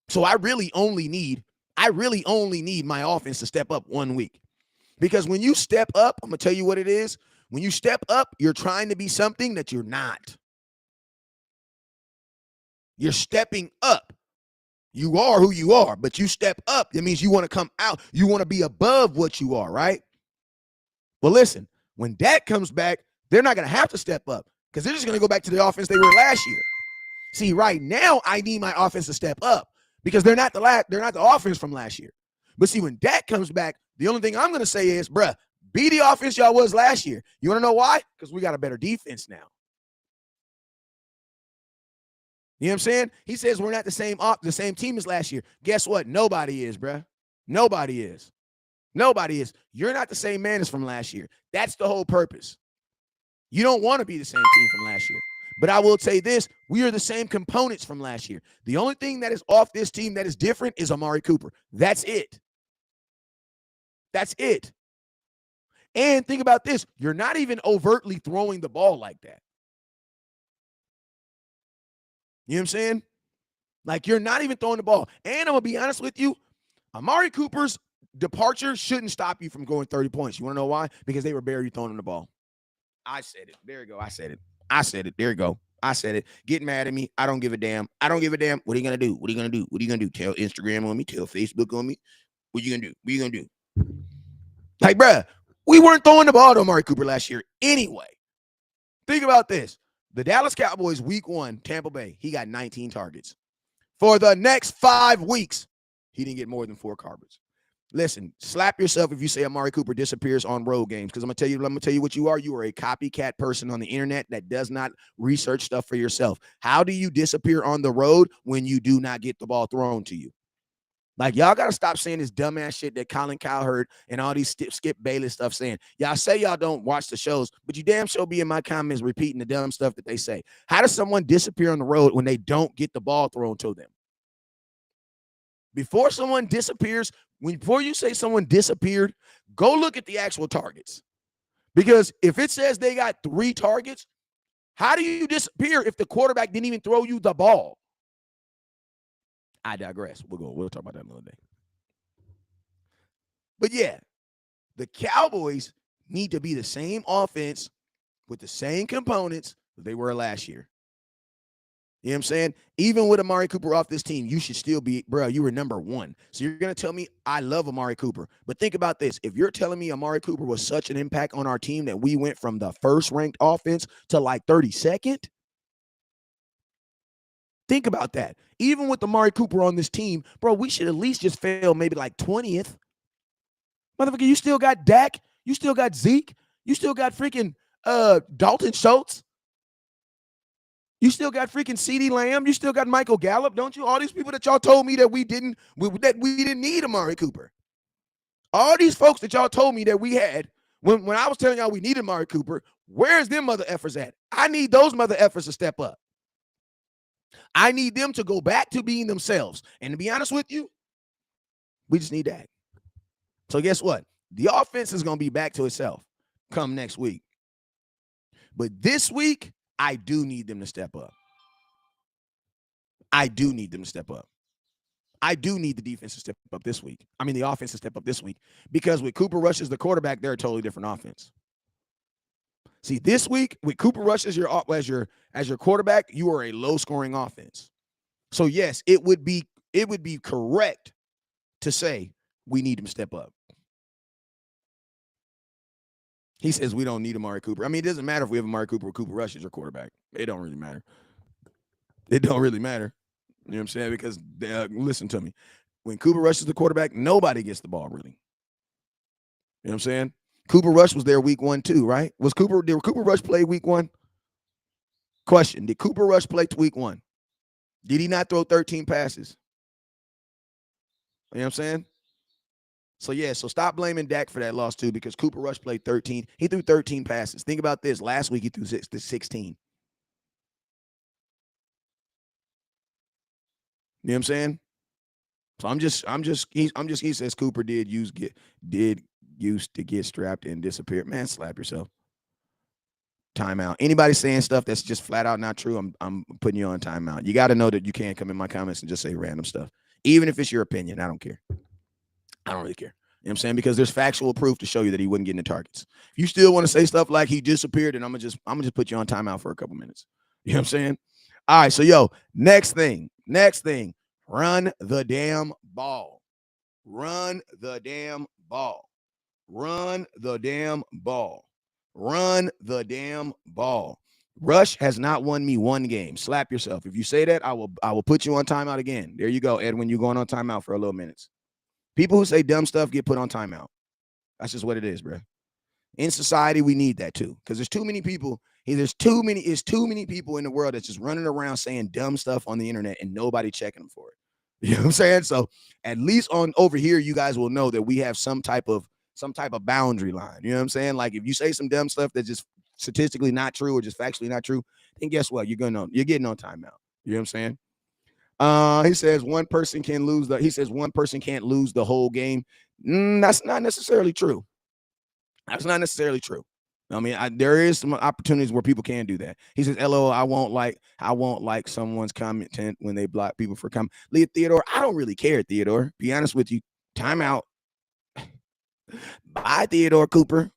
So I really only need my offense to step up 1 week. Because when you step up, I'm going to tell you what it is. When you step up, you're trying to be something that you're not. You're stepping up. You are who you are, but you step up. That means you want to come out. You want to be above what you are, right? Well, listen, when Dak comes back, they're not going to have to step up because they're just going to go back to the offense they were last year. See, right now, I need my offense to step up because they're not the offense from last year. But see, when Dak comes back, the only thing I'm going to say is, bruh, be the offense y'all was last year. You want to know why? Because we got a better defense now. You know what I'm saying? He says we're not the same team as last year. Guess what? Nobody is, bruh. Nobody is. Nobody is. You're not the same man as from last year. That's the whole purpose. You don't want to be the same team from last year. But I will say this, we are the same components from last year. The only thing that is off this team that is different is Amari Cooper. That's it. That's it. And think about this. You're not even overtly throwing the ball like that. You know what I'm saying? Like, you're not even throwing the ball. And I'm going to be honest with you, Amari Cooper's departure shouldn't stop you from going 30 points. You want to know why? Because they were barely throwing him the ball. I said it. There you go. I said it. There you go. I said it. Get mad at me. I don't give a damn. What are you going to do? What are you going to do? Tell Instagram on me. Tell Facebook on me. What are you going to do? Like, bruh, we weren't throwing the ball to Amari Cooper last year anyway. Think about this. The Dallas Cowboys, week 1, Tampa Bay, he got 19 targets. For the next 5 weeks, he didn't get more than 4 targets. Listen, slap yourself if you say Amari Cooper disappears on road games, because I'm gonna tell you what you are. You are a copycat person on the internet that does not research stuff for yourself. How do you disappear on the road when you do not get the ball thrown to you? Like, y'all got to stop saying this dumbass shit that Colin Cowherd and all these Skip Bayless stuff saying. Y'all say y'all don't watch the shows, but you damn sure be in my comments repeating the dumb stuff that they say. How does someone disappear on the road when they don't get the ball thrown to them? Before someone disappears, before you say someone disappeared, go look at the actual targets. Because if it says they got 3 targets, how do you disappear if the quarterback didn't even throw you the ball? I digress. We'll talk about that another day. But yeah, the Cowboys need to be the same offense with the same components that they were last year. You know what I'm saying? Even with Amari Cooper off this team, you should still be, bro, you were number 1. So you're going to tell me I love Amari Cooper. But think about this. If you're telling me Amari Cooper was such an impact on our team that we went from the first-ranked offense to like 32nd, think about that. Even with Amari Cooper on this team, bro, we should at least just fail maybe like 20th. Motherfucker, you still got Dak. You still got Zeke. You still got freaking Dalton Schultz. You still got freaking CeeDee Lamb. You still got Michael Gallup, don't you? All these people that y'all told me that we didn't need Amari Cooper. All these folks that y'all told me that we had when I was telling y'all we needed Amari Cooper, where's them mother effers at? I need those mother effers to step up. I need them to go back to being themselves. And to be honest with you, we just need that. So guess what? The offense is going to be back to itself come next week. But this week, I do need them to step up. I do need them to step up. I do need the defense to step up this week. I mean, the offense to step up this week. Because with Cooper Rush as the quarterback, they're a totally different offense. See, this week, with Cooper Rush as your quarterback, you are a low-scoring offense. So, yes, it would be correct to say we need him to step up. He says we don't need Amari Cooper. I mean, it doesn't matter if we have Amari Cooper or Cooper Rush as your quarterback. It don't really matter. It don't really matter. You know what I'm saying? Because, listen to me. When Cooper Rush is the quarterback, nobody gets the ball, really. You know what I'm saying? Cooper Rush was there week 1 too, right? Did Cooper Rush play week 1? Question, did Cooper Rush play week 1? Did he not throw 13 passes? You know what I'm saying? So, yeah, so stop blaming Dak for that loss, too, because Cooper Rush played 13. He threw 13 passes. Think about this. Last week, he threw 16. You know what I'm saying? So he says Cooper did used to get strapped and disappear. Man, slap yourself. Timeout. Anybody saying stuff that's just flat out not true, I'm putting you on timeout. You got to know that you can't come in my comments and just say random stuff. Even if it's your opinion, I don't care. I don't really care. You know what I'm saying? Because there's factual proof to show you that he wouldn't get into targets. If you still want to say stuff like he disappeared, then I'm gonna just put you on timeout for a couple minutes. You know what I'm saying? All right, so next thing. Run the damn ball. Run the damn ball. Run the damn ball. Run the damn ball. Rush has not won me 1 game. Slap yourself. If you say that, I will put you on timeout again. There you go, Edwin. You're going on timeout for a little minutes. People who say dumb stuff get put on timeout. That's just what it is, bro. In society, we need that too, because there's too many people. It's too many people in the world that's just running around saying dumb stuff on the internet and nobody checking them for it. You know what I'm saying? So at least on over here, you guys will know that we have some type of boundary line. You know what I'm saying? Like if you say some dumb stuff that's just statistically not true or just factually not true, then guess what? You're getting on timeout. You know what I'm saying? He says one person can't lose the whole game. That's not necessarily true. That's not necessarily true. I mean, there is some opportunities where people can do that. He says, "LO, I won't like someone's content when they block people for comment." Leah Theodore, I don't really care, Theodore. Be honest with you. Timeout. Bye, Theodore Cooper.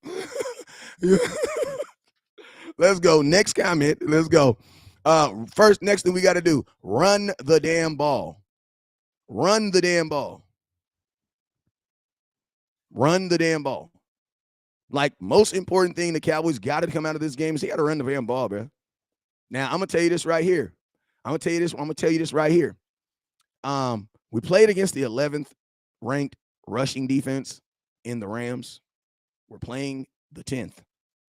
Let's go. Next comment. Let's go. Next thing we got to do, run the damn ball. Run the damn ball. Run the damn ball. Like, most important thing the Cowboys got to come out of this game is they got to run the damn ball, bro. Now I'm gonna tell you this right here. I'm gonna tell you this right here. We played against the 11th ranked rushing defense in the Rams. We're playing the 10th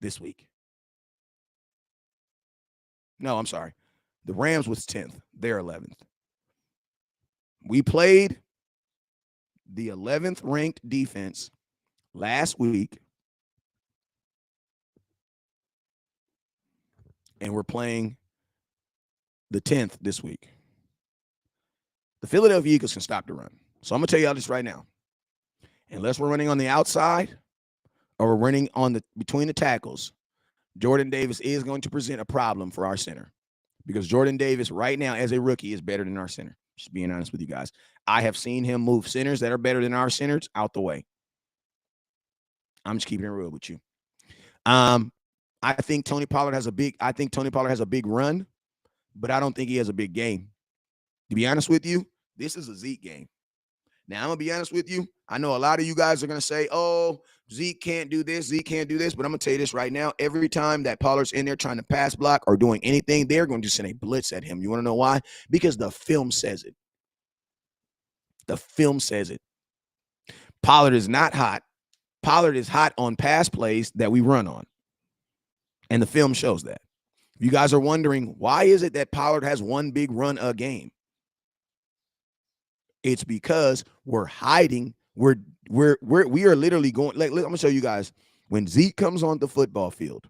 this week. No, I'm sorry. The Rams was 10th. They're 11th. We played the 11th ranked defense last week, and we're playing the 10th this week. The Philadelphia Eagles can stop the run. So I'm going to tell y'all this right now. Unless we're running on the outside or we're running on the between the tackles, Jordan Davis is going to present a problem for our center. Because Jordan Davis right now as a rookie is better than our center. Just being honest with you guys. I have seen him move centers that are better than our centers out the way. I'm just keeping it real with you. I think Tony Pollard has a big run, but I don't think he has a big game. To be honest with you, this is a Zeke game. Now, I'm going to be honest with you. I know a lot of you guys are going to say, oh, Zeke can't do this, but I'm going to tell you this right now. Every time that Pollard's in there trying to pass block or doing anything, they're going to send a blitz at him. You want to know why? Because the film says it. The film says it. Pollard is not hot. Pollard is hot on pass plays that we run on. And the film shows that. If you guys are wondering, why is it that Pollard has one big run a game? It's because we're hiding. We are literally going. Like, I'm gonna show you guys. When Zeke comes on the football field,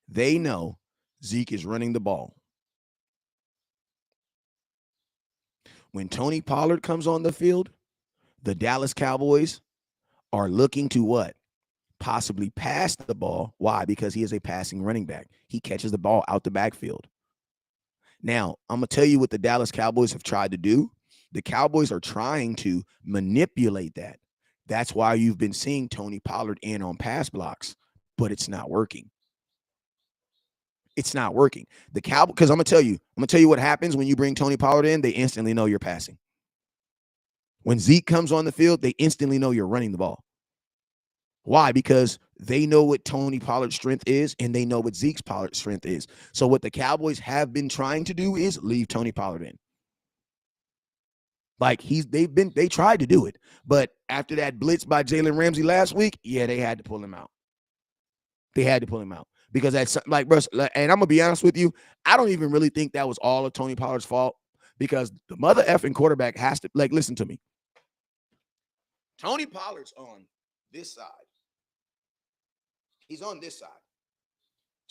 they know Zeke is running the ball. When Tony Pollard comes on the field, the Dallas Cowboys are looking to what? Possibly pass the ball. Why? Because he is a passing running back. He catches the ball out the backfield. Now, I'm going to tell you what the Dallas Cowboys have tried to do. The Cowboys are trying to manipulate that. That's why you've been seeing Tony Pollard in on pass blocks, but it's not working. It's not working. The Cowboys, because I'm going to tell you what happens when you bring Tony Pollard in, they instantly know you're passing. When Zeke comes on the field, they instantly know you're running the ball. Why? Because they know what Tony Pollard's strength is, and they know what Zeke's Pollard's strength is. So what the Cowboys have been trying to do is leave Tony Pollard in. Like they tried to do it, but after that blitz by Jalen Ramsey last week, yeah, they had to pull him out. They had to pull him out because that's like, bro. And I'm gonna be honest with you, I don't even really think that was all of Tony Pollard's fault because the mother effing quarterback has to listen to me. Tony Pollard's on this side. He's on this side.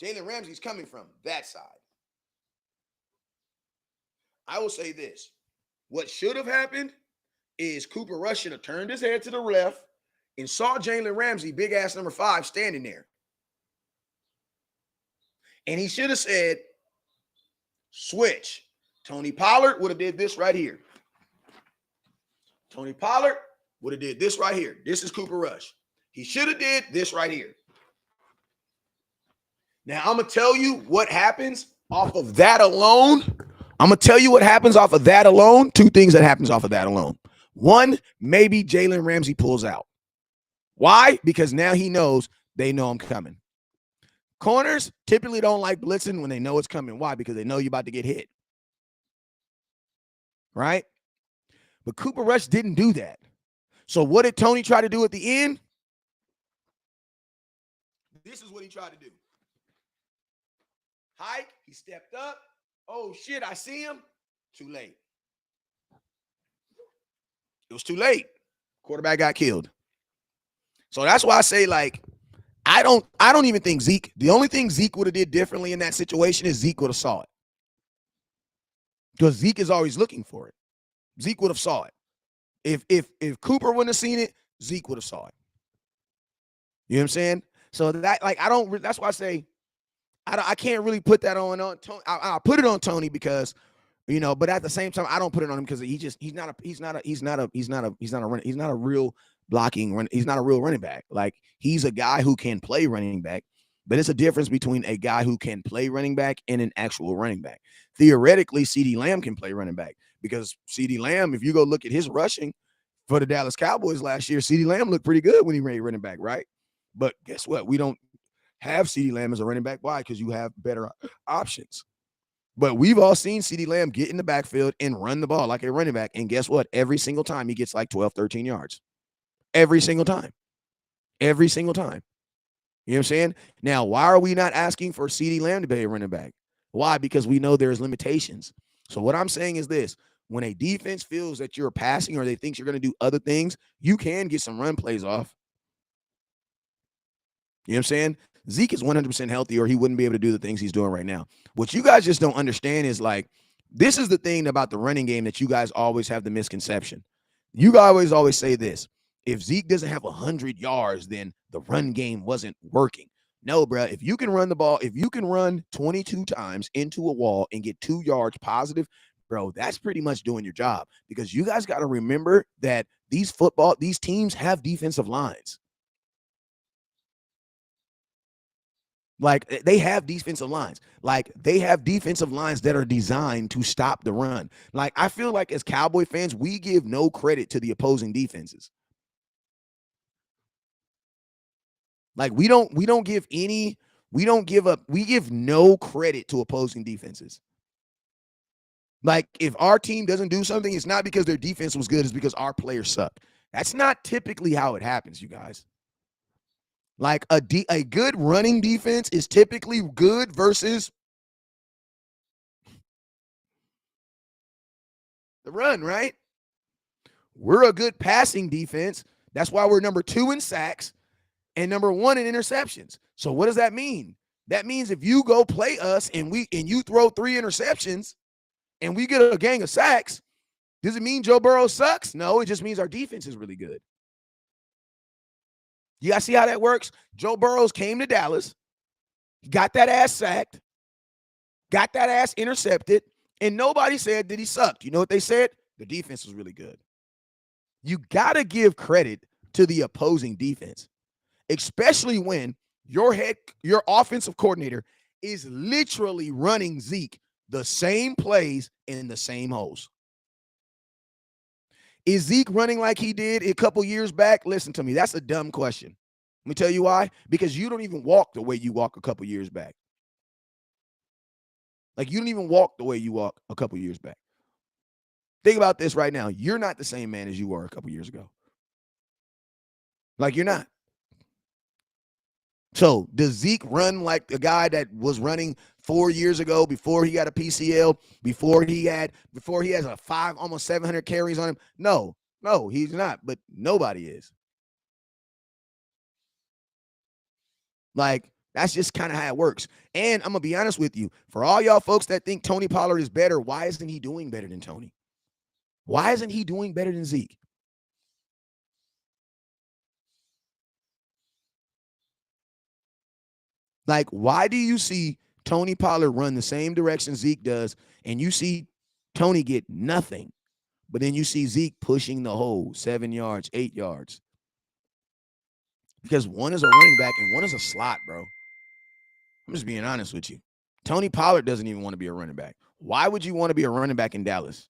Jalen Ramsey's coming from that side. I will say this. What should have happened is Cooper Rush should have turned his head to the left and saw Jalen Ramsey, big ass number 5, standing there. And he should have said, switch. Tony Pollard would have did this right here. Tony Pollard would have did this right here. This is Cooper Rush. He should have did this right here. Now, I'm going to tell you what happens off of that alone. I'm going to tell you what happens off of that alone. 2 things that happens off of that alone. 1, maybe Jalen Ramsey pulls out. Why? Because now he knows they know I'm coming. Corners typically don't like blitzing when they know it's coming. Why? Because they know you're about to get hit. Right? But Cooper Rush didn't do that. So what did Tony try to do at the end? This is what he tried to do. Hike, he stepped up. Oh, shit, I see him. Too late. It was too late. Quarterback got killed. So that's why I say, I don't even think Zeke, the only thing Zeke would have did differently in that situation is Zeke would have saw it. Because Zeke is always looking for it. Zeke would have saw it. If Cooper wouldn't have seen it, Zeke would have saw it. You know what I'm saying? So that, that's why I say, I can't really put that on Tony. I'll put it on Tony because, but at the same time, I don't put it on him because he's not a real blocking. He's not a real running back. He's a guy who can play running back, but it's a difference between a guy who can play running back and an actual running back. Theoretically, CeeDee Lamb can play running back because CeeDee Lamb, if you go look at his rushing for the Dallas Cowboys last year, CeeDee Lamb looked pretty good when he ran running back, right? But guess what? We don't have CeeDee Lamb as a running back. Why? Because you have better options. But we've all seen CeeDee Lamb get in the backfield and run the ball like a running back. And guess what? Every single time he gets like 12, 13 yards. Every single time. Every single time. You know what I'm saying? Now, why are we not asking for CeeDee Lamb to be a running back? Why? Because we know there's limitations. So what I'm saying is this. When a defense feels that you're passing or they think you're going to do other things, you can get some run plays off. You know what I'm saying? Zeke is 100% healthy or he wouldn't be able to do the things he's doing right now. What you guys just don't understand is like, this is the thing about the running game that you guys always have the misconception. You guys always say this. If Zeke doesn't have 100 yards, then the run game wasn't working. No, bro. If you can run the ball, if you can run 22 times into a wall and get 2 yards positive, bro, that's pretty much doing your job. Because you guys got to remember that these teams have defensive lines. Like they have defensive lines. Like they have defensive lines that are designed to stop the run. Like I feel like as Cowboy fans, we give no credit to the opposing defenses. Like we don't give no credit to opposing defenses. Like if our team doesn't do something, it's not because their defense was good, it's because our players suck. That's not typically how it happens, you guys. Like a good running defense is typically good versus the run, right? We're a good passing defense. That's why we're number 2 in sacks and number 1 in interceptions. So what does that mean? That means if you go play us and you throw 3 interceptions and we get a gang of sacks, does it mean Joe Burrow sucks? No, it just means our defense is really good. You guys see how that works? Joe Burrows came to Dallas, got that ass sacked, got that ass intercepted, and nobody said that he sucked. You know what they said? The defense was really good. You got to give credit to the opposing defense, especially when your offensive coordinator is literally running Zeke the same plays in the same holes. Is Zeke running like he did a couple years back? Listen to me. That's a dumb question. Let me tell you why. Because you don't even walk the way you walk a couple years back. Like you don't even walk the way you walk a couple years back. Think about this right now. You're not the same man as you were a couple years ago. Like you're not. So does Zeke run like the guy that was running 4 years ago before he got a PCL, before he has a 5, almost 700 carries on him? No, he's not, but nobody is. Like, that's just kind of how it works. And I'm going to be honest with you. For all y'all folks that think Tony Pollard is better, why isn't he doing better than Tony? Why isn't he doing better than Zeke? Like, why do you see Tony Pollard run the same direction Zeke does, and you see Tony get nothing, but then you see Zeke pushing the hole 7 yards, 8 yards? Because one is a running back and one is a slot, bro. I'm just being honest with you. Tony Pollard doesn't even want to be a running back. Why would you want to be a running back in Dallas?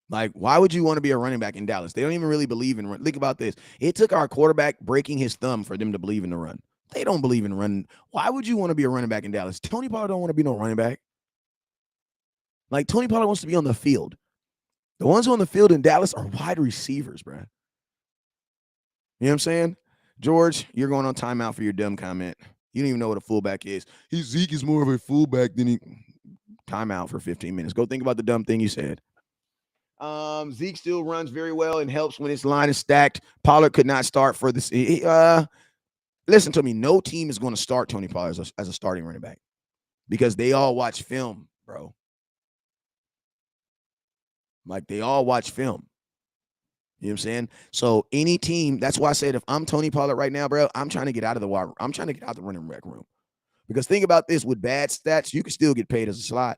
Like, why would you want to be a running back in Dallas? They don't even really believe in run. Think about this. It took our quarterback breaking his thumb for them to believe in the run. They don't believe in running. Why would you want to be a running back in Dallas? Tony Pollard don't want to be no running back. Like, Tony Pollard wants to be on the field. The ones on the field in Dallas are wide receivers, bro. You know what I'm saying? George, you're going on timeout for your dumb comment. You don't even know what a fullback is. Zeke is more of a fullback than he. Timeout for 15 minutes. Go think about the dumb thing you said. Zeke still runs very well and helps when his line is stacked. Pollard could not start for this. Listen to me. No team is going to start Tony Pollard as a starting running back because they all watch film, bro. Like they all watch film. You know what I'm saying? So any team, that's why I said if I'm Tony Pollard right now, bro, I'm trying to get out of the wire. I'm trying to get out the running back room. Because think about this, with bad stats, you can still get paid as a slot.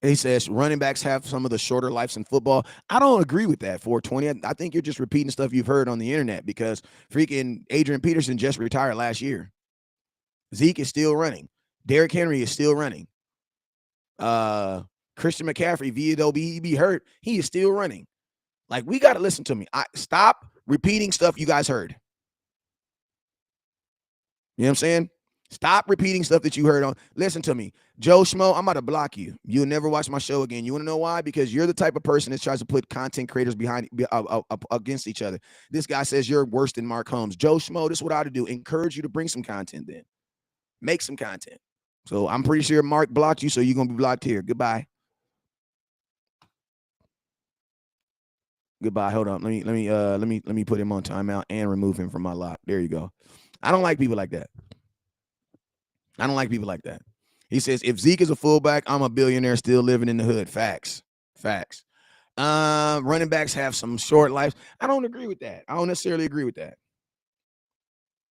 He says running backs have some of the shorter lives in football. I don't agree with that, 420. I think you're just repeating stuff you've heard on the internet because freaking Adrian Peterson just retired last year. Zeke is still running. Derrick Henry is still running. Christian McCaffrey, though he be hurt, he is still running. Like, we got to listen to me. Stop repeating stuff you guys heard. You know what I'm saying? Stop repeating stuff that you heard on. Listen to me. Joe Schmo, I'm about to block you. You'll never watch my show again. You want to know why? Because you're the type of person that tries to put content creators against each other. This guy says you're worse than Mark Holmes. Joe Schmo, this is what I ought to do. Encourage you to bring some content then. Make some content. So I'm pretty sure Mark blocked you, so you're going to be blocked here. Goodbye. Goodbye. Hold on. Let me put him on timeout and remove him from my lock. There you go. I don't like people like that. I don't like people like that. He says, if Zeke is a fullback, I'm a billionaire still living in the hood. Facts. Facts. Running backs have some short lives. I don't agree with that. I don't necessarily agree with that.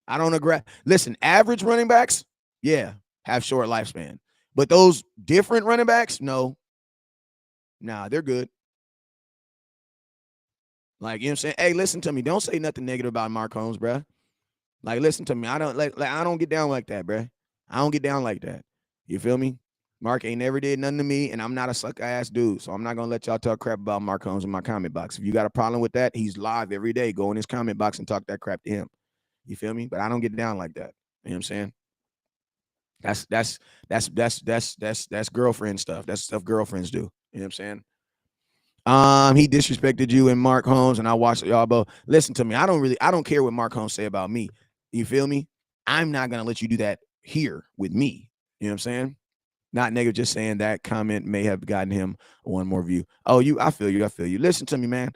I don't agree. Listen, average running backs, yeah, have short lifespan. But those different running backs, no. Nah, they're good. Like, you know what I'm saying? Hey, listen to me. Don't say nothing negative about Mark Holmes, bro. Like, listen to me. I don't get down like that, bro. I don't get down like that. You feel me? Mark ain't never did nothing to me, and I'm not a sucker ass dude. So I'm not gonna let y'all talk crap about Mark Holmes in my comment box. If you got a problem with that, he's live every day. Go in his comment box and talk that crap to him. You feel me? But I don't get down like that. You know what I'm saying? That's girlfriend stuff. That's stuff girlfriends do. You know what I'm saying? He disrespected you and Mark Holmes, and I watched y'all both. Listen to me. I don't care what Mark Holmes say about me. You feel me? I'm not gonna let you do that here with me. You know what I'm saying? Not negative, just saying that comment may have gotten him one more view. Oh, I feel you. I feel you. Listen to me, man.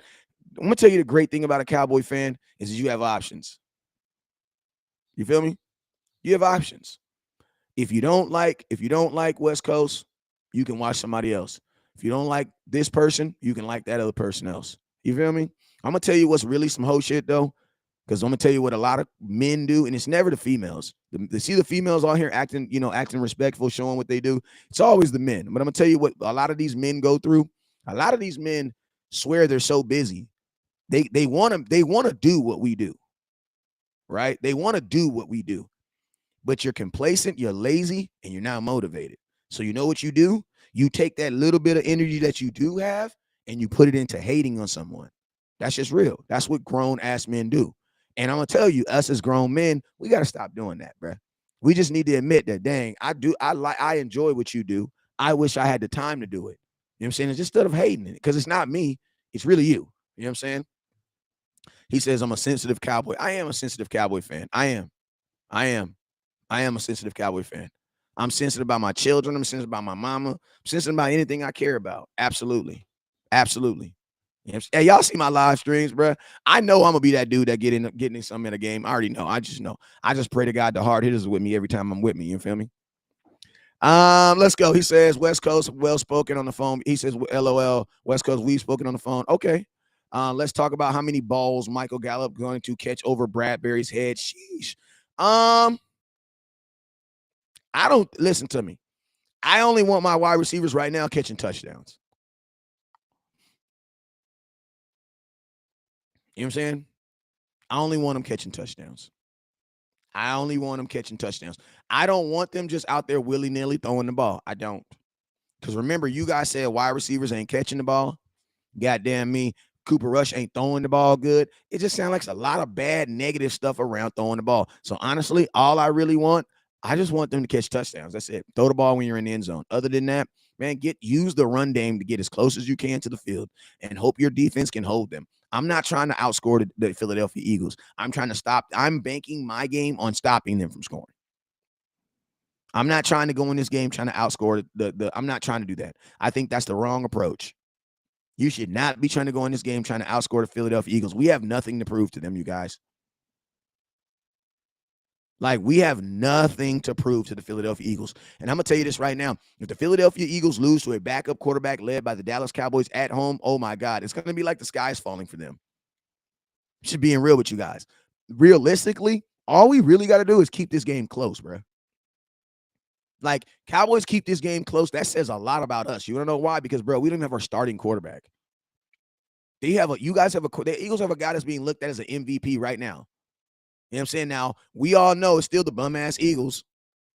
I'm gonna tell you the great thing about a Cowboy fan is you have options. You feel me? You have options. If you don't like West Coast, you can watch somebody else. If you don't like this person, you can like that other person else. You feel me? I'm gonna tell you what's really some whole shit though, because I'm gonna tell you what a lot of men do, and it's never the females. See the females out here acting respectful, showing what they do. It's always the men. But I'm gonna tell you what a lot of these men go through. A lot of these men swear they're so busy. They want to do what we do, right? They want to do what we do. But you're complacent, you're lazy, and you're not motivated. So you know what you do? You take that little bit of energy that you do have and you put it into hating on someone. That's just real. That's what grown ass men do. And I'm gonna tell you, us as grown men, we got to stop doing that, bro. We just need to admit that, dang, I enjoy what you do. I wish I had the time to do it. You know what I'm saying? It's just instead of hating it, because it's not me, it's really you. You know what I'm saying? He says, I'm a sensitive Cowboy. I am a sensitive Cowboy fan. I am. I am a sensitive Cowboy fan. I'm sensitive about my children. I'm sensitive about my mama. I'm sensitive about anything I care about. Absolutely. Absolutely. Hey, y'all see my live streams, bro? I know I'm gonna be that dude that getting in something in a game. I already know. I just know. I just pray to God the hard hitters with me every time I'm with me. You feel me? Let's go. He says West Coast well spoken on the phone. He says LOL West Coast we've spoken on the phone. Okay. Let's talk about how many balls Michael Gallup going to catch over Bradbury's head. Sheesh. I don't listen to me. I only want my wide receivers right now catching touchdowns. You know what I'm saying? I only want them catching touchdowns. I only want them catching touchdowns. I don't want them just out there willy-nilly throwing the ball. I don't. Because remember, you guys said wide receivers ain't catching the ball. Goddamn me. Cooper Rush ain't throwing the ball good. It just sounds like a lot of bad, negative stuff around throwing the ball. So honestly, all I really want, I just want them to catch touchdowns. That's it. Throw the ball when you're in the end zone. Other than that, man, use the run game to get as close as you can to the field and hope your defense can hold them. I'm not trying to outscore the Philadelphia Eagles. I'm trying to stop. I'm banking my game on stopping them from scoring. I'm not trying to go in this game trying to outscore I'm not trying to do that. I think that's the wrong approach. You should not be trying to go in this game trying to outscore the Philadelphia Eagles. We have nothing to prove to them, you guys. Like, we have nothing to prove to the Philadelphia Eagles. And I'm going to tell you this right now. If the Philadelphia Eagles lose to a backup quarterback led by the Dallas Cowboys at home, oh, my God, it's going to be like the sky's falling for them. Just being real with you guys. Realistically, all we really got to do is keep this game close, bro. Like, Cowboys keep this game close. That says a lot about us. You want to know why? Because, bro, we don't have our starting quarterback. The Eagles have a guy that's being looked at as an MVP right now. You know what I'm saying? Now, we all know it's still the bum-ass Eagles.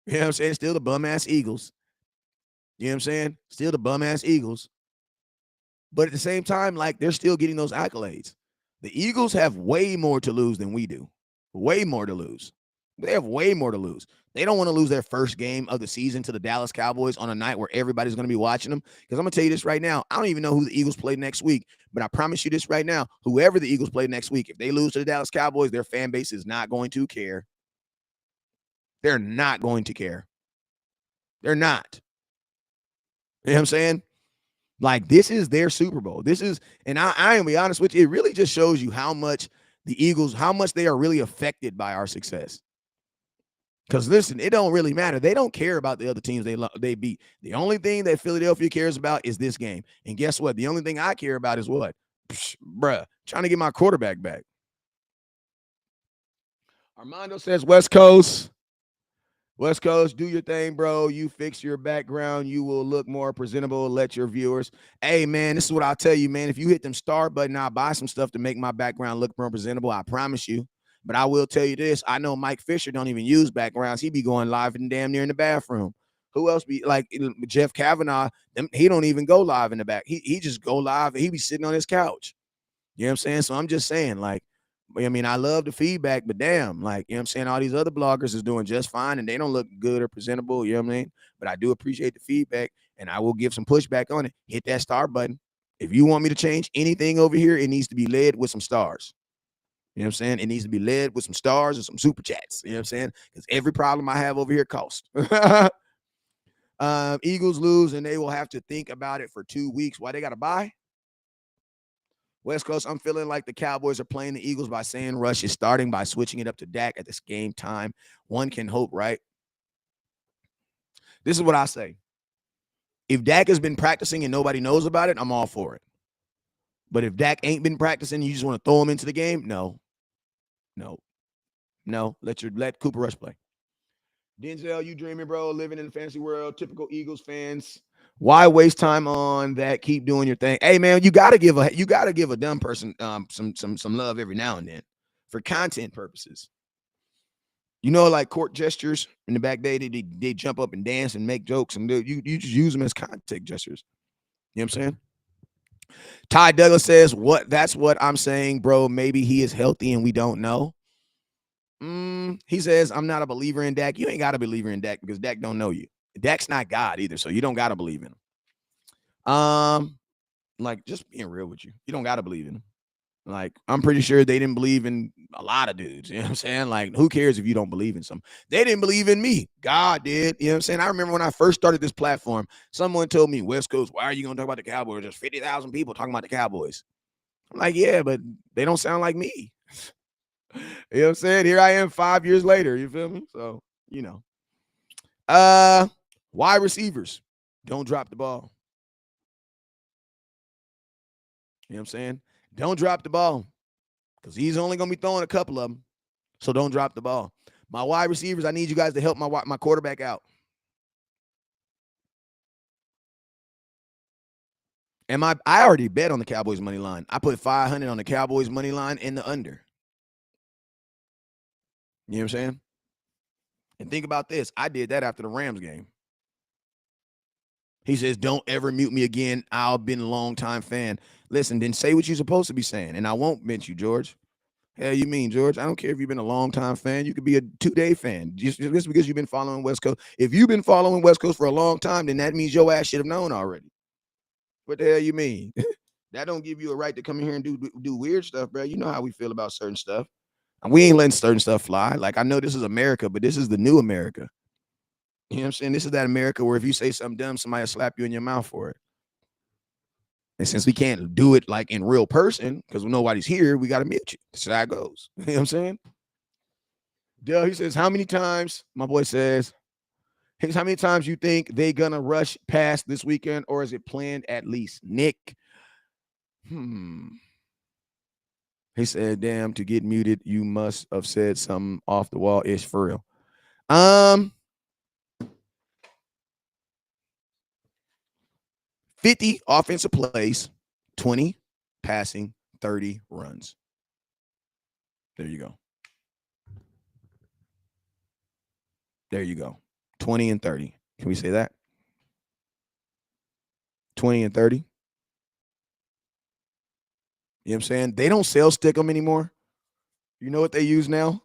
You know what I'm saying? Still the bum-ass Eagles. You know what I'm saying? Still the bum-ass Eagles. But at the same time, like they're still getting those accolades. The Eagles have way more to lose than we do. Way more to lose. They have way more to lose. They don't want to lose their first game of the season to the Dallas Cowboys on a night where everybody's going to be watching them. Because I'm going to tell you this right now. I don't even know who the Eagles play next week. But I promise you this right now. Whoever the Eagles play next week, if they lose to the Dallas Cowboys, their fan base is not going to care. They're not going to care. They're not. You know what I'm saying? Like, this is their Super Bowl. This is, and I am be honest with you, it really just shows you how much the Eagles, how much they are really affected by our success. Because listen, it don't really matter. They don't care about the other teams they beat. The only thing that Philadelphia cares about is this game. And guess what? The only thing I care about is what? Psh, bruh, trying to get my quarterback back. Armando says West Coast. West Coast, do your thing, bro. You fix your background. You will look more presentable. Let your viewers. Hey, man, this is what I'll tell you, man. If you hit them star button, I'll buy some stuff to make my background look more presentable. I promise you. But I will tell you this. I know Mike Fisher don't even use backgrounds. He be going live and damn near in the bathroom. Who else be like Jeff Kavanaugh? He don't even go live in the back. He just go live. He be sitting on his couch. You know what I'm saying? So I'm just saying, like, I mean, I love the feedback, but damn, like, you know what I'm saying? All these other bloggers is doing just fine and they don't look good or presentable, you know what I mean? But I do appreciate the feedback and I will give some pushback on it. Hit that star button. If you want me to change anything over here, it needs to be led with some stars. You know what I'm saying? It needs to be led with some stars and some super chats. You know what I'm saying? Because every problem I have over here costs. Eagles lose and they will have to think about it for 2 weeks. Why they got to buy? West Coast, I'm feeling like the Cowboys are playing the Eagles by saying Rush is starting by switching it up to Dak at this game time. One can hope, right? This is what I say. If Dak has been practicing and nobody knows about it, I'm all for it. But if Dak ain't been practicing, you just want to throw him into the game? No. Let Cooper Rush play. Denzel, you dreaming, bro, living in the fantasy world, typical Eagles fans. Why waste time on that? Keep doing your thing. Hey man, you gotta give a dumb person some love every now and then for content purposes. You know, like court gestures in the back day, they jump up and dance and make jokes and you just use them as contact gestures. You know what I'm saying? Ty Douglas says, that's what I'm saying, bro. Maybe he is healthy and we don't know. He says, I'm not a believer in Dak. You ain't got to believer in Dak because Dak don't know you. Dak's not God either, so you don't got to believe in him. Like, just being real with you. You don't got to believe in him. Like, I'm pretty sure they didn't believe in a lot of dudes. You know what I'm saying? Like, who cares if you don't believe in some? They didn't believe in me. God did. You know what I'm saying? I remember when I first started this platform, someone told me, West Coast, why are you going to talk about the Cowboys? There's 50,000 people talking about the Cowboys. I'm like, yeah, but they don't sound like me. You know what I'm saying? Here I am 5 years later. You feel me? So, you know. Wide receivers, don't drop the ball. You know what I'm saying? Don't drop the ball because he's only going to be throwing a couple of them. So don't drop the ball. My wide receivers, I need you guys to help my quarterback out. And I already bet on the Cowboys money line. I put 500 on the Cowboys money line in the under. You know what I'm saying? And think about this. I did that after the Rams game. He says, don't ever mute me again. I've been a long-time fan. Listen, then say what you're supposed to be saying, and I won't mention you, George. Hell, you mean, George? I don't care if you've been a long-time fan. You could be a 2-day fan. Just because you've been following West Coast. If you've been following West Coast for a long time, then that means your ass should have known already. What the hell you mean? That don't give you a right to come in here and do weird stuff, bro. You know how we feel about certain stuff. And we ain't letting certain stuff fly. Like, I know this is America, but this is the new America. You know what I'm saying? This is that America where if you say something dumb, somebody will slap you in your mouth for it. And since we can't do it like in real person because nobody's here, we got to mute you. That's how it goes. You know what I'm saying? Dale, he says, how many times, my boy says, how many times you think they gonna rush past this weekend, or is it planned at least? Nick, he said, damn, to get muted, you must have said something off the wall ish for real. 50 offensive plays, 20 passing, 30 runs. There you go. There you go. 20 and 30. Can we say that? 20 and 30. You know what I'm saying? They don't sell Stickum anymore. You know what they use now?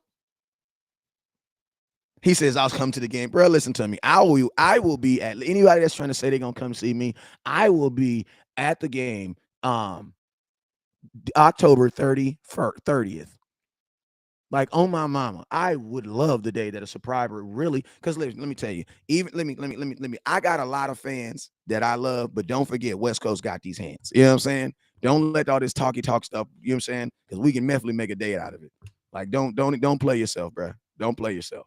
He says, I'll come to the game. Bro, listen to me. I will be at anybody that's trying to say they're gonna come see me. I will be at the game October 30th. Like on my mama, I would love the day that a subscriber really, because let me tell you, even let me. I got a lot of fans that I love, but don't forget West Coast got these hands. You know what I'm saying? Don't let all this talky talk stuff. You know what I'm saying? Because we can definitely make a day out of it. Like don't play yourself, bro. Don't play yourself.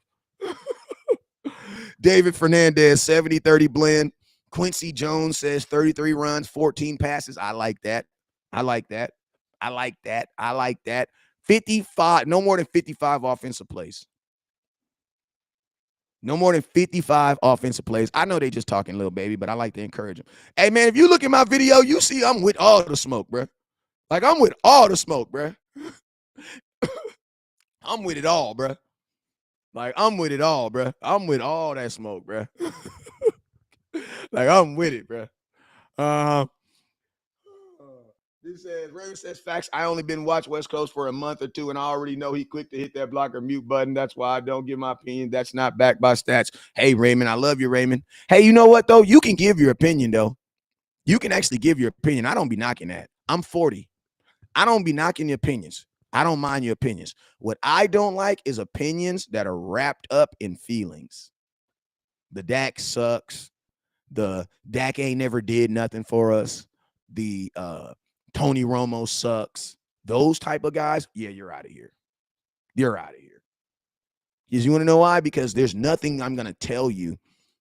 David Fernandez 70-30 blend. Quincy Jones says 33 runs, 14 passes. I like that. I like that. I like that. I like that. 55, no more than 55 offensive plays. No more than 55 offensive plays. I know they just talking little baby, but I like to encourage them. Hey, man, if you look at my video, you see I'm with all the smoke, bro. Like, I'm with all the smoke, bro. I'm with it all, bro. Like, I'm with it all, bro. I'm with all that smoke, bro. Like, I'm with it, bro. Uh, This says, Raymond says facts. I only been watch West Coast for a month or two, and I already know he quick to hit that block or mute button. That's why I don't give my opinion. That's not backed by stats. Hey, Raymond, I love you, Raymond. Hey, you know what, though? You can give your opinion, though. You can actually give your opinion. I don't be knocking that. I'm 40. I don't be knocking your opinions. I don't mind your opinions. What I don't like is opinions that are wrapped up in feelings. The Dak sucks. The Dak ain't never did nothing for us. The Tony Romo sucks. Those type of guys, yeah, you're out of here. You're out of here. Because you want to know why? Because there's nothing I'm going to tell you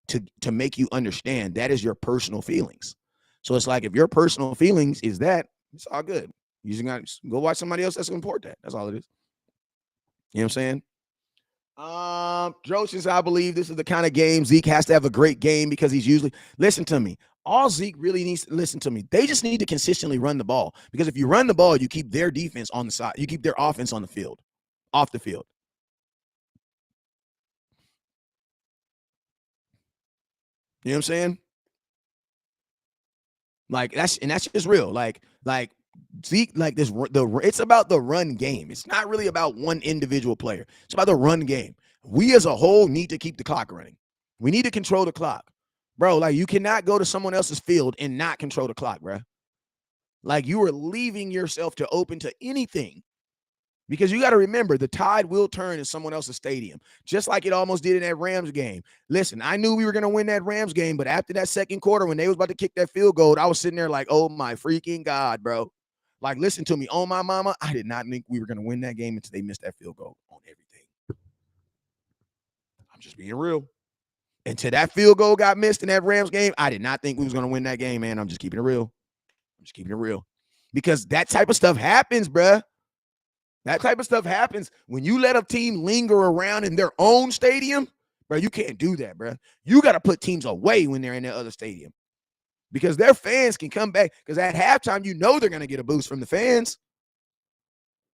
to make you understand that is your personal feelings. So it's like if your personal feelings is that, it's all good. You just got to go watch somebody else that's going to import that. That's all it is. You know what I'm saying? Drocious, I believe this is the kind of game Zeke has to have a great game because he's usually, listen to me. All Zeke really needs to listen to me. They just need to consistently run the ball because if you run the ball, you keep their defense on the side. You keep their offense on the field, off the field. You know what I'm saying? Like that's just real. Like Zeke, like this, it's about the run game. It's not really about one individual player. It's about the run game. We as a whole need to keep the clock running. We need to control the clock, bro. Like you cannot go to someone else's field and not control the clock, bro. Like you are leaving yourself to open to anything. Because you got to remember, the tide will turn in someone else's stadium, just like it almost did in that Rams game. Listen, I knew we were going to win that Rams game, but after that second quarter, when they was about to kick that field goal, I was sitting there like, oh my freaking God, bro. Like, listen to me. On my mama, I did not think we were going to win that game until they missed that field goal on everything. I'm just being real. Until that field goal got missed in that Rams game, I did not think we was going to win that game, man. I'm just keeping it real. I'm just keeping it real. Because that type of stuff happens, bruh. That type of stuff happens when you let a team linger around in their own stadium, bro. You can't do that, bro. You got to put teams away when they're in their other stadium because their fans can come back. Because at halftime, you know they're going to get a boost from the fans.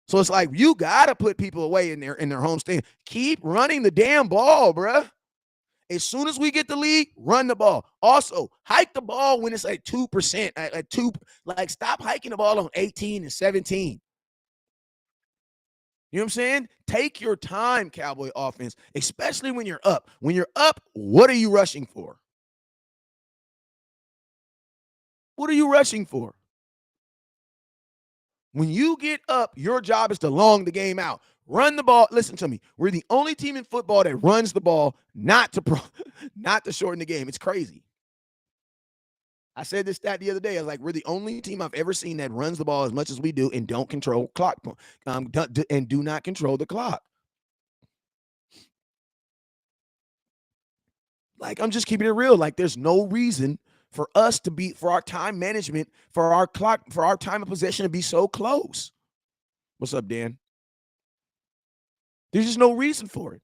So it's like you got to put people away in their home stadium. Keep running the damn ball, bro. As soon as we get the lead, run the ball. Also, hike the ball when it's like 2%, at 2. Like stop hiking the ball on 18 and 17. You know what I'm saying? Take your time, Cowboy offense, especially when you're up. When you're up, what are you rushing for? What are you rushing for? When you get up, your job is to long the game out. Run the ball. Listen to me. We're the only team in football that runs the ball, not to shorten the game. It's crazy. I said this stat the other day. I was like, we're the only team I've ever seen that runs the ball as much as we do and don't control clock and do not control the clock. Like, I'm just keeping it real. Like, there's no reason for us to be, for our time management, for our clock, for our time of possession to be so close. What's up, Dan? There's just no reason for it.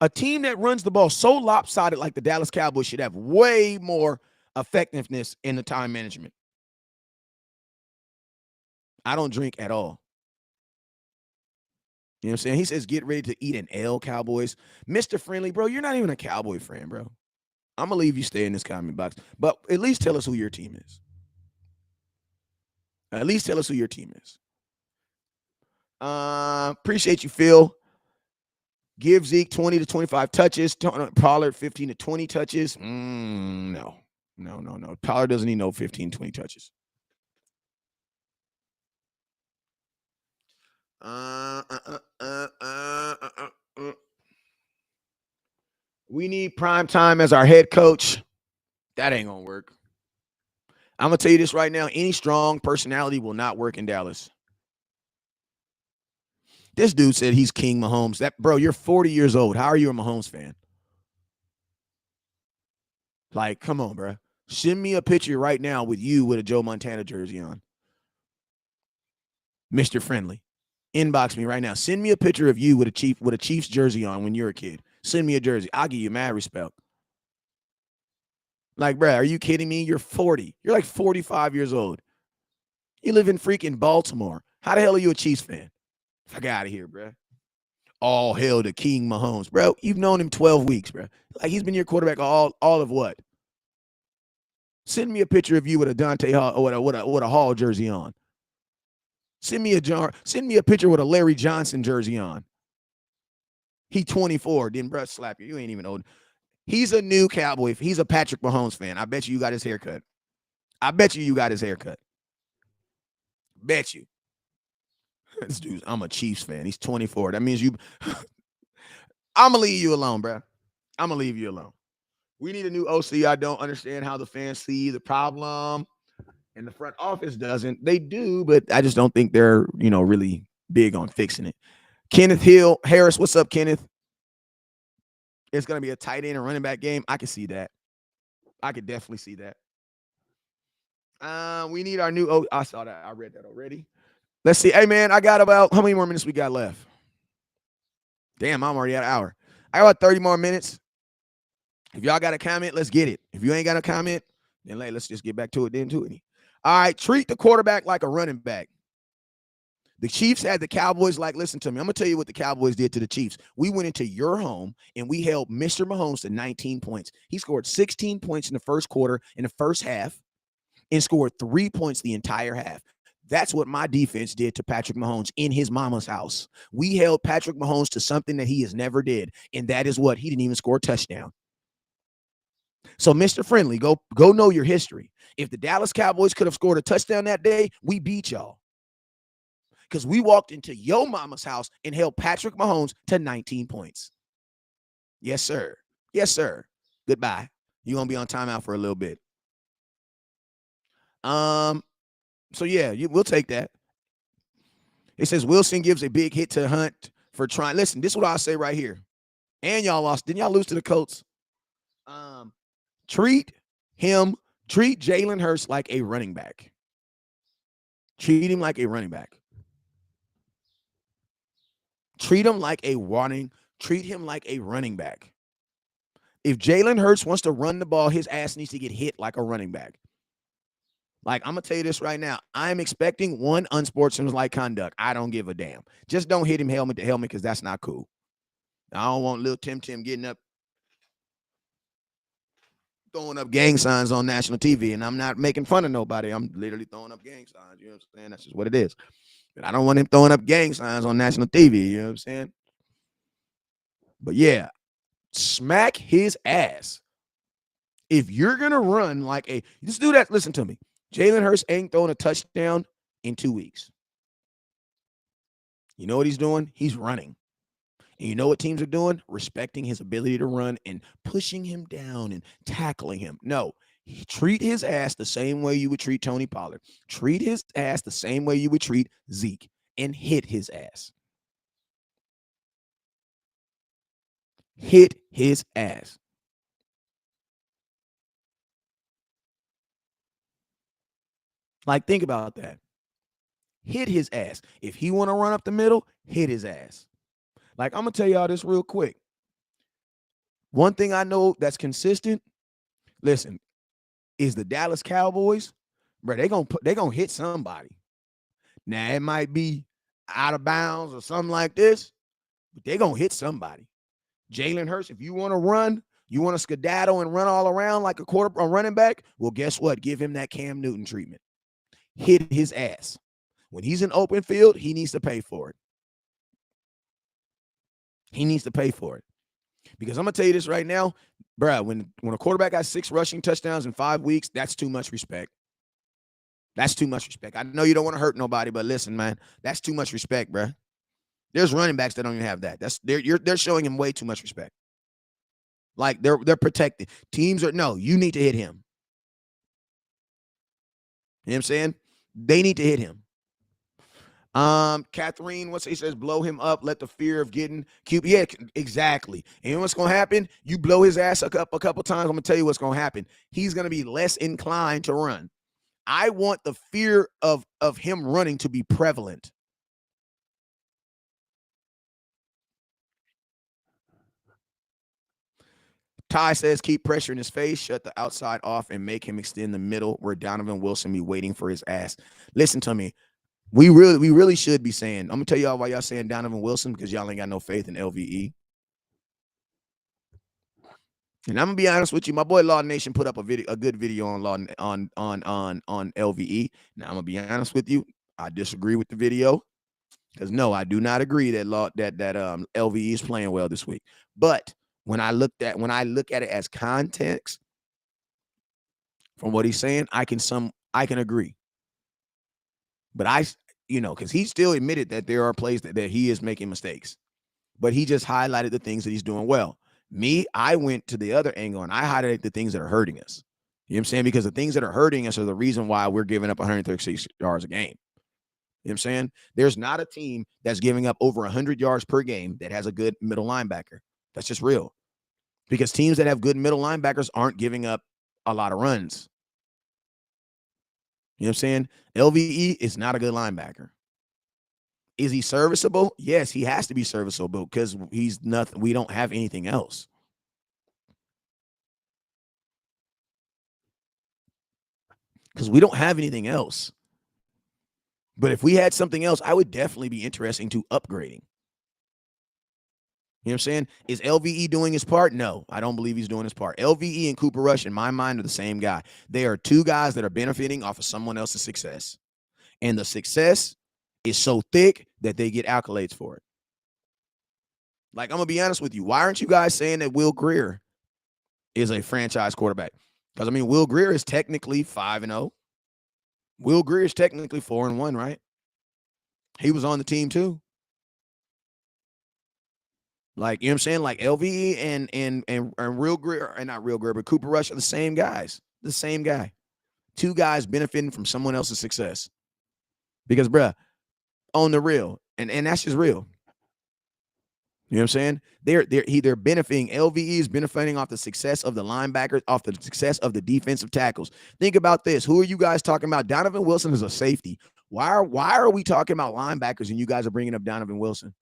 A team that runs the ball so lopsided like the Dallas Cowboys should have way more effectiveness in the time management. I don't drink at all. You know what I'm saying? He says, get ready to eat an L, Cowboys. Mr. Friendly, bro, you're not even a Cowboy fan, bro. I'm going to leave you stay in this comment box. But at least tell us who your team is. At least tell us who your team is. Appreciate you, Phil. Give Zeke 20 to 25 touches. Pollard 15 to 20 touches. No. No. Pollard doesn't need no 15, 20 touches. We need prime time as our head coach. That ain't gonna work. I'm gonna tell you this right now. Any strong personality will not work in Dallas. This dude said he's King Mahomes. That bro, you're 40 years old. How are you a Mahomes fan? Like, come on, bro. Send me a picture right now with you with a Joe Montana jersey on. Mr. Friendly. Inbox me right now. Send me a picture of you with a Chiefs jersey on when you're a kid. Send me a jersey. I'll give you mad respect. Like, bro, are you kidding me? You're 40. You're like 45 years old. You live in freaking Baltimore. How the hell are you a Chiefs fan? Fuck out of here, bro. All hail to King Mahomes. Bro, you've known him 12 weeks, bro. Like, he's been your quarterback all of what? Send me a picture of you with a Dante Hall or with a Hall jersey on. Send me a picture with a Larry Johnson jersey on. He 24. Didn't bruh slap you. You ain't even old. He's a new Cowboy. He's a Patrick Mahomes fan. I bet you got his haircut. Bet you got his haircut. Bet you. This dude, I'm a Chiefs fan. He's 24. That means you. I'm going to leave you alone, bro. I'm going to leave you alone. We need a new OC. I don't understand how the fans see the problem. And the front office doesn't. They do, but I just don't think they're, really big on fixing it. Kenneth Harris, what's up, Kenneth? It's going to be a tight end and running back game. I can see that. I could definitely see that. We need our new. I saw that. I read that already. Let's see. Hey, man, I got about how many more minutes we got left? Damn, I'm already at an hour. I got about 30 more minutes. If y'all got a comment, let's get it. If you ain't got a comment, then let's just get back to it then too. All right, treat the quarterback like a running back. The Chiefs had the Cowboys listen to me. I'm going to tell you what the Cowboys did to the Chiefs. We went into your home, and we held Mr. Mahomes to 19 points. He scored 16 points in the first quarter, in the first half, and scored 3 points the entire half. That's what my defense did to Patrick Mahomes in his mama's house. We held Patrick Mahomes to something that he has never did, and that is what? He didn't even score a touchdown. So, Mr. Friendly, go know your history. If the Dallas Cowboys could have scored a touchdown that day, we beat y'all. Because we walked into your mama's house and held Patrick Mahomes to 19 points. Yes, sir. Yes, sir. Goodbye. You're going to be on timeout for a little bit. So, yeah, we'll take that. It says Wilson gives a big hit to Hunt for trying. Listen, this is what I'll say right here. And y'all lost. Didn't y'all lose to the Colts? Treat Jalen Hurts like a running back. Treat him like a running back. Treat him like a running back. If Jalen Hurts wants to run the ball, his ass needs to get hit like a running back. Like, I'm going to tell you this right now. I'm expecting one unsportsmanlike conduct. I don't give a damn. Just don't hit him helmet to helmet because that's not cool. I don't want little Tim getting up, throwing up gang signs on national TV, and I'm not making fun of nobody. I'm literally throwing up gang signs. You know what I'm saying? That's just what it is. But I don't want him throwing up gang signs on national TV. You know what I'm saying? But yeah, smack his ass. If you're going to run just do that. Listen to me. Jalen Hurts ain't throwing a touchdown in 2 weeks. You know what he's doing? He's running. And you know what teams are doing? Respecting his ability to run and pushing him down and tackling him. No, treat his ass the same way you would treat Tony Pollard. Treat his ass the same way you would treat Zeke and hit his ass. Hit his ass. Like, think about that. Hit his ass. If he want to run up the middle, hit his ass. Like, I'm going to tell y'all this real quick. One thing I know that's consistent, listen, is the Dallas Cowboys, bro, they gonna hit somebody. Now, it might be out of bounds or something like this, but they going to hit somebody. Jalen Hurts, if you want to run, you want to skedaddle and run all around like a running back, well, guess what? Give him that Cam Newton treatment. Hit his ass. When he's in open field, he needs to pay for it. He needs to pay for it. Because I'm gonna tell you this right now, bruh, when a quarterback got 6 rushing touchdowns in 5 weeks, that's too much respect. That's too much respect. I know you don't want to hurt nobody, but listen, man, that's too much respect, bruh. There's running backs that don't even have that. They're showing him way too much respect. Like they're protected. Teams are no, you need to hit him. You know what I'm saying? They need to hit him. Catherine, what's he says, blow him up, let the fear of getting cute. Yeah, exactly. And you know what's gonna happen? You blow his ass a couple times. I'm gonna tell you what's gonna happen. He's gonna be less inclined to run. I want the fear of him running to be prevalent. Ty says, keep pressure in his face, shut the outside off, and make him extend the middle where Donovan Wilson be waiting for his ass. Listen to me. We really should be saying, I'm gonna tell y'all why y'all saying Donovan Wilson, because y'all ain't got no faith in LVE. And I'm gonna be honest with you, my boy Law Nation put up a good video on Law on LVE. Now I'm gonna be honest with you, I disagree with the video because no, I do not agree that LVE is playing well this week. But when I look at it as context from what he's saying, I can agree. But because he still admitted that there are plays that he is making mistakes, but he just highlighted the things that he's doing well. Me, I went to the other angle and I highlighted the things that are hurting us. You know what I'm saying? Because the things that are hurting us are the reason why we're giving up 136 yards a game. You know what I'm saying? There's not a team that's giving up over 100 yards per game that has a good middle linebacker. That's just real. Because teams that have good middle linebackers aren't giving up a lot of runs. You know what I'm saying? LVE is not a good linebacker. Is he serviceable? Yes, he has to be serviceable because he's nothing. We don't have anything else. Because we don't have anything else. But if we had something else, I would definitely be interested to upgrading. You know what I'm saying? Is LVE doing his part? No, I don't believe he's doing his part. LVE and Cooper Rush, in my mind, are the same guy. They are two guys that are benefiting off of someone else's success. And the success is so thick that they get accolades for it. Like, I'm going to be honest with you. Why aren't you guys saying that Will Grier is a franchise quarterback? Because, Will Grier is technically 5-0. Will Grier is technically 4-1, right? He was on the team too. Like, you know what I'm saying? Like LVE and Real Grier, and not Real Grier, but Cooper Rush are the same guys. The same guy. Two guys benefiting from someone else's success. Because, bruh, on the real, and that's just real. You know what I'm saying? They're benefiting. LVE is benefiting off the success of the linebackers, off the success of the defensive tackles. Think about this. Who are you guys talking about? Donovan Wilson is a safety. Why are we talking about linebackers and you guys are bringing up Donovan Wilson?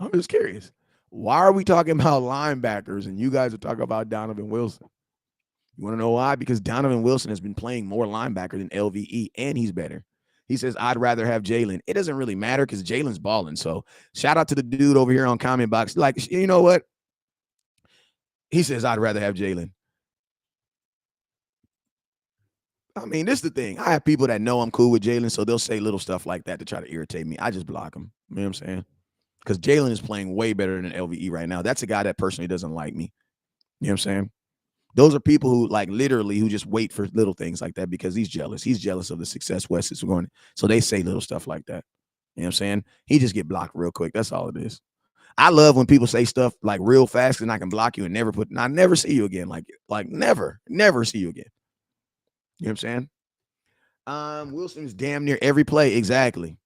I'm just curious. Why are we talking about linebackers and you guys are talking about Donovan Wilson? You want to know why? Because Donovan Wilson has been playing more linebacker than LVE, and he's better. He says, I'd rather have Jalen. It doesn't really matter because Jalen's balling. So shout out to the dude over here on comment box. Like, you know what? He says, I'd rather have Jalen. This is the thing. I have people that know I'm cool with Jalen, so they'll say little stuff like that to try to irritate me. I just block them. You know what I'm saying? Because Jalen is playing way better than LVE right now. That's a guy that personally doesn't like me. You know what I'm saying? Those are people who literally who just wait for little things like that because he's jealous. He's jealous of the success Wes is going. So they say little stuff like that. You know what I'm saying? He just get blocked real quick. That's all it is. I love when people say stuff like real fast and I can block you and I never see you again. Like never see you again. You know what I'm saying? Wilson's damn near every play. Exactly.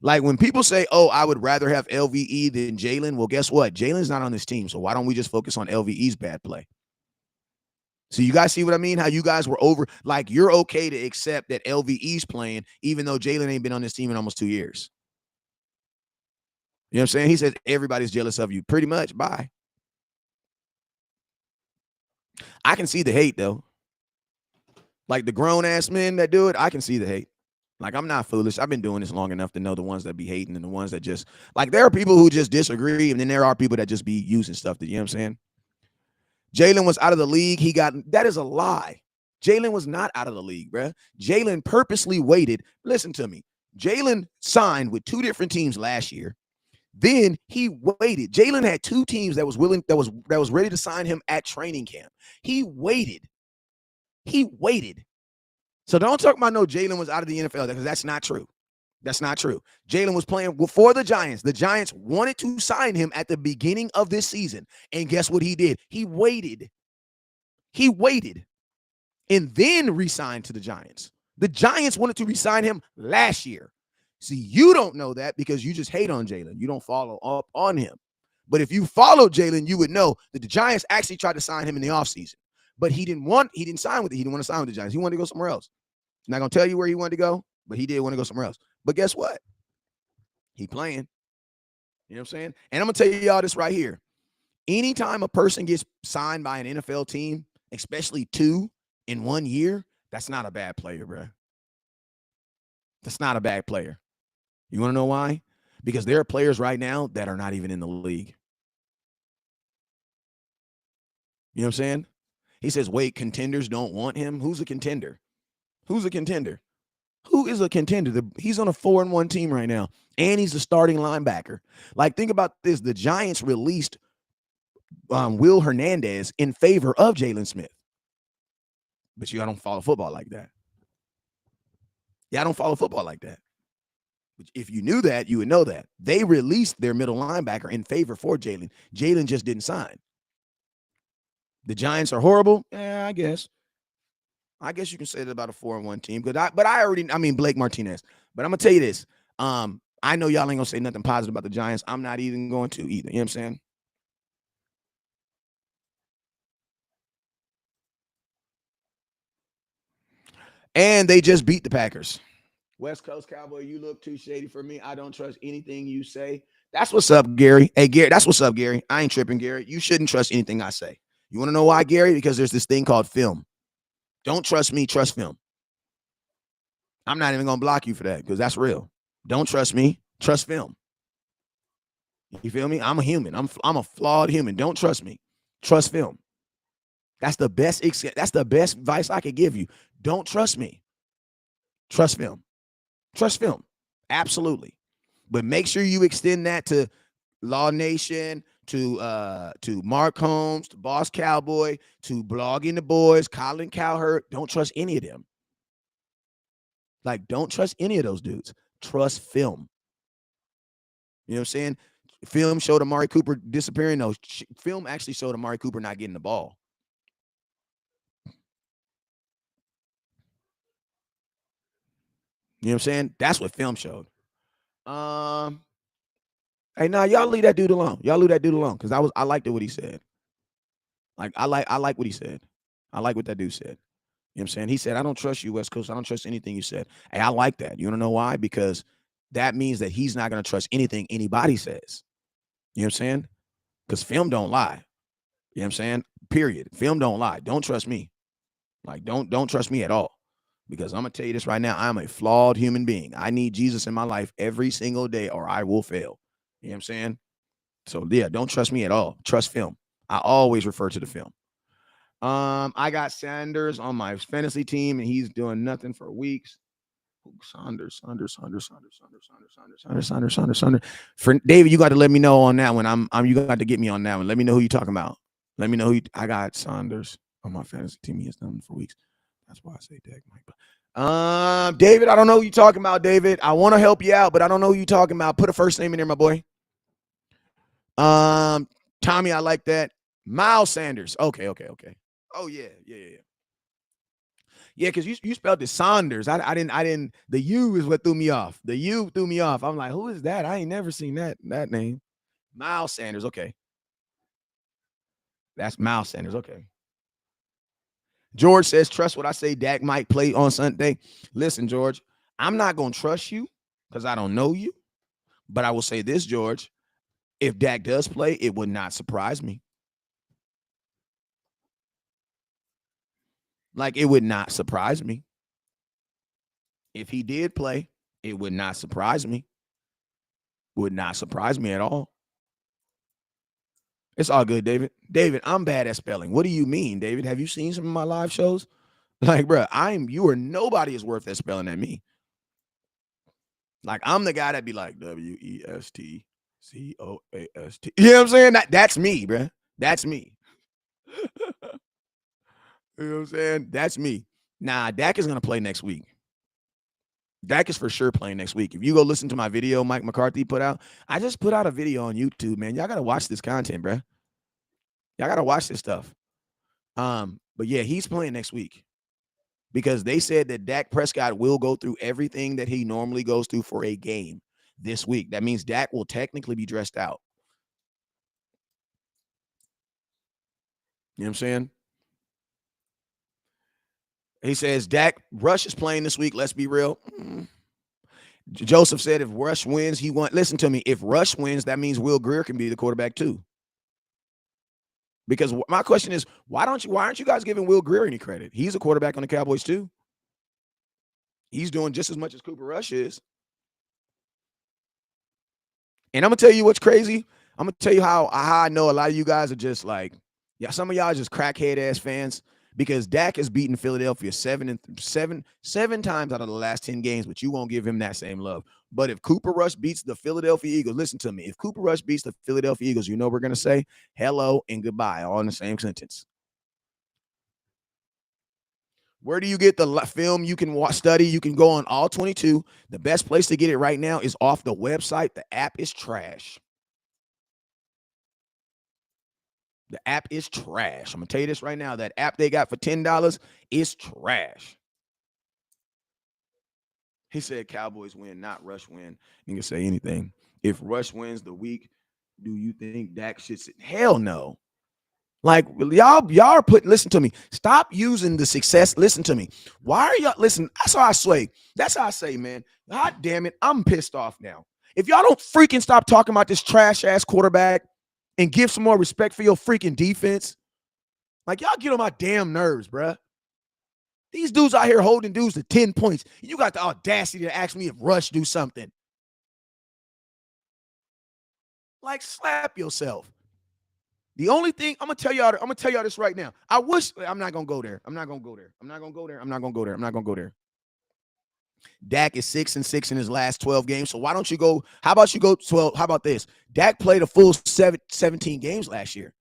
Like when people say, oh, I would rather have LVE than Jalen. Well, guess what? Jalen's not on this team. So why don't we just focus on LVE's bad play? So you guys see what I mean? How you guys were over, like you're okay to accept that LVE's playing, even though Jalen ain't been on this team in almost 2 years. You know what I'm saying? He says everybody's jealous of you. Pretty much. Bye. I can see the hate though. Like the grown ass men that do it, I can see the hate. Like I'm not foolish. I've been doing this long enough to know the ones that be hating and the ones that just like there are people who just disagree, and then there are people that just be using stuff that you know what I'm saying. Jalen was out of the league. That is a lie. Jalen was not out of the league, bruh. Jalen purposely waited. Listen to me. Jalen signed with 2 different teams last year. Then he waited. Jalen had 2 teams that was ready to sign him at training camp. He waited. He waited. So don't talk about no Jalen was out of the NFL because that's not true. That's not true. Jalen was playing for the Giants. The Giants wanted to sign him at the beginning of this season. And guess what he did? He waited. He waited and then re-signed to the Giants. The Giants wanted to re-sign him last year. See, you don't know that because you just hate on Jalen. You don't follow up on him. But if you followed Jalen, you would know that the Giants actually tried to sign him in the offseason. But he didn't sign with it. He didn't want to sign with the Giants. He wanted to go somewhere else. I'm not going to tell you where he wanted to go, but he did want to go somewhere else. But guess what? He playing. You know what I'm saying? And I'm going to tell you all this right here. Anytime a person gets signed by an NFL team, especially 2 in 1 year, that's not a bad player, bro. That's not a bad player. You want to know why? Because there are players right now that are not even in the league. You know what I'm saying? He says, wait, contenders don't want him. Who's a contender? Who's a contender? Who is a contender? He's on a 4-1 team right now, and he's the starting linebacker. Like, think about this. The Giants released Will Hernandez in favor of Jalen Smith. But I don't follow football like that. Yeah, I don't follow football like that. If you knew that, you would know that. They released their middle linebacker in favor for Jalen. Jalen just didn't sign. The Giants are horrible? Yeah, I guess. I guess you can say that about a 4-1 team. I mean Blake Martinez. But I'm gonna tell you this. I know y'all ain't gonna say nothing positive about the Giants. I'm not even going to either. You know what I'm saying? And they just beat the Packers. West Coast Cowboy, you look too shady for me. I don't trust anything you say. That's what's up, Gary. Hey, Gary, that's what's up, Gary. I ain't tripping, Gary. You shouldn't trust anything I say. You want to know why, Gary? Because there's this thing called film. Don't trust me, trust film. I'm not even going to block you for that because that's real. Don't trust me, trust film. You feel me? I'm a human. I'm a flawed human. Don't trust me. Trust film. That's the best advice I could give you. Don't trust me. Trust film. Trust film. Absolutely. But make sure you extend that to Law Nation, to Mark Holmes, to Boss Cowboy, to Blogging the Boys, Colin Cowherd. Don't trust any of them. Like, don't trust any of those dudes. Trust film. You know what I'm saying? Film showed Amari Cooper disappearing. No, film actually showed Amari Cooper not getting the ball. You know what I'm saying? That's what film showed. Hey, nah, y'all leave that dude alone. Y'all leave that dude alone because I liked it what he said. Like I like what he said. I like what that dude said. You know what I'm saying? He said, I don't trust you, West Coast. I don't trust anything you said. Hey, I like that. You want to know why? Because that means that he's not going to trust anything anybody says. You know what I'm saying? Because film don't lie. You know what I'm saying? Period. Film don't lie. Don't trust me. Like, don't trust me at all. Because I'm going to tell you this right now. I'm a flawed human being. I need Jesus in my life every single day or I will fail. You know what I'm saying? So, yeah, don't trust me at all. Trust film. I always refer to the film. I got Sanders on my fantasy team, and he's doing nothing for weeks. Saunders. For David, you got to let me know on that one. You got to get me on that one. Let me know who you talking about. Let me know who I got Saunders on my fantasy team. He has done for weeks. That's why I say Dak Mike. David, I don't know who you talking about, David. I want to help you out, but I don't know who you talking about. Put a first name in there, my boy. Tommy, I like that. Miles Sanders. Okay. Oh, yeah. Yeah, because you spelled it Saunders. I didn't. The U is what threw me off. The U threw me off. I'm like, who is that? I ain't never seen that name. Miles Sanders. Okay. That's Miles Sanders. Okay. George says, trust what I say. Dak might play on Sunday. Listen, George, I'm not going to trust you because I don't know you. But I will say this, George. If Dak does play, it would not surprise me. Like, it would not surprise me. If he did play, it would not surprise me. Would not surprise me at all. It's all good, David. David, I'm bad at spelling. What do you mean, David? Have you seen some of my live shows? Like, bro, you are nobody is worth that spelling at me. Like, I'm the guy that be like Westcoast. You know what I'm saying? That's me, bro. That's me. You know what I'm saying? That's me. Nah, Dak is gonna play next week. Dak is for sure playing next week. If you go listen to my video Mike McCarthy put out, I just put out a video on YouTube, man. Y'all gotta watch this content, bro. Y'all gotta watch this stuff. But yeah, he's playing next week because they said that Dak Prescott will go through everything that he normally goes through for a game this week. That means Dak will technically be dressed out. You know what I'm saying? He says Dak Rush is playing this week. Let's be real. Joseph said if Rush wins, he won. Listen to me. If Rush wins, that means Will Grier can be the quarterback too. Because my question is, why aren't you guys giving Will Grier any credit? He's a quarterback on the Cowboys too. He's doing just as much as Cooper Rush is. And I'm gonna tell you what's crazy. I'm gonna tell you how I know a lot of you guys are just like, yeah, some of y'all are just crackhead ass fans because Dak has beaten Philadelphia seven times out of the last 10 games, but you won't give him that same love. But if Cooper Rush beats the Philadelphia Eagles, listen to me. If Cooper Rush beats the Philadelphia Eagles, you know we're gonna say hello and goodbye all in the same sentence. Where do you get the film you can watch, study? You can go on all 22. The best place to get it right now is off the website. The app is trash. The app is trash. I'm going to tell you this right now. That app they got for $10 is trash. He said Cowboys win, not Rush win. You can say anything. If Rush wins the week, do you think Dak should sit? Hell no. Like y'all are putting, listen to me. Stop using the success. Listen to me. Why are y'all, listen, that's how I say. That's how I say, man. God damn it. I'm pissed off now. If y'all don't freaking stop talking about this trash ass quarterback and give some more respect for your freaking defense, like y'all get on my damn nerves, bruh. These dudes out here holding dudes to 10 points. You got the audacity to ask me if Rush do something. Like slap yourself. The only thing I'm gonna tell y'all this right now. I wish I'm not gonna go there. I'm not gonna go there. I'm not gonna go there. I'm not gonna go there. I'm not gonna go there. Dak is 6-6 in his last 12 games. So why don't you go? How about you go 12? How about this? Dak played a full 17 games last year.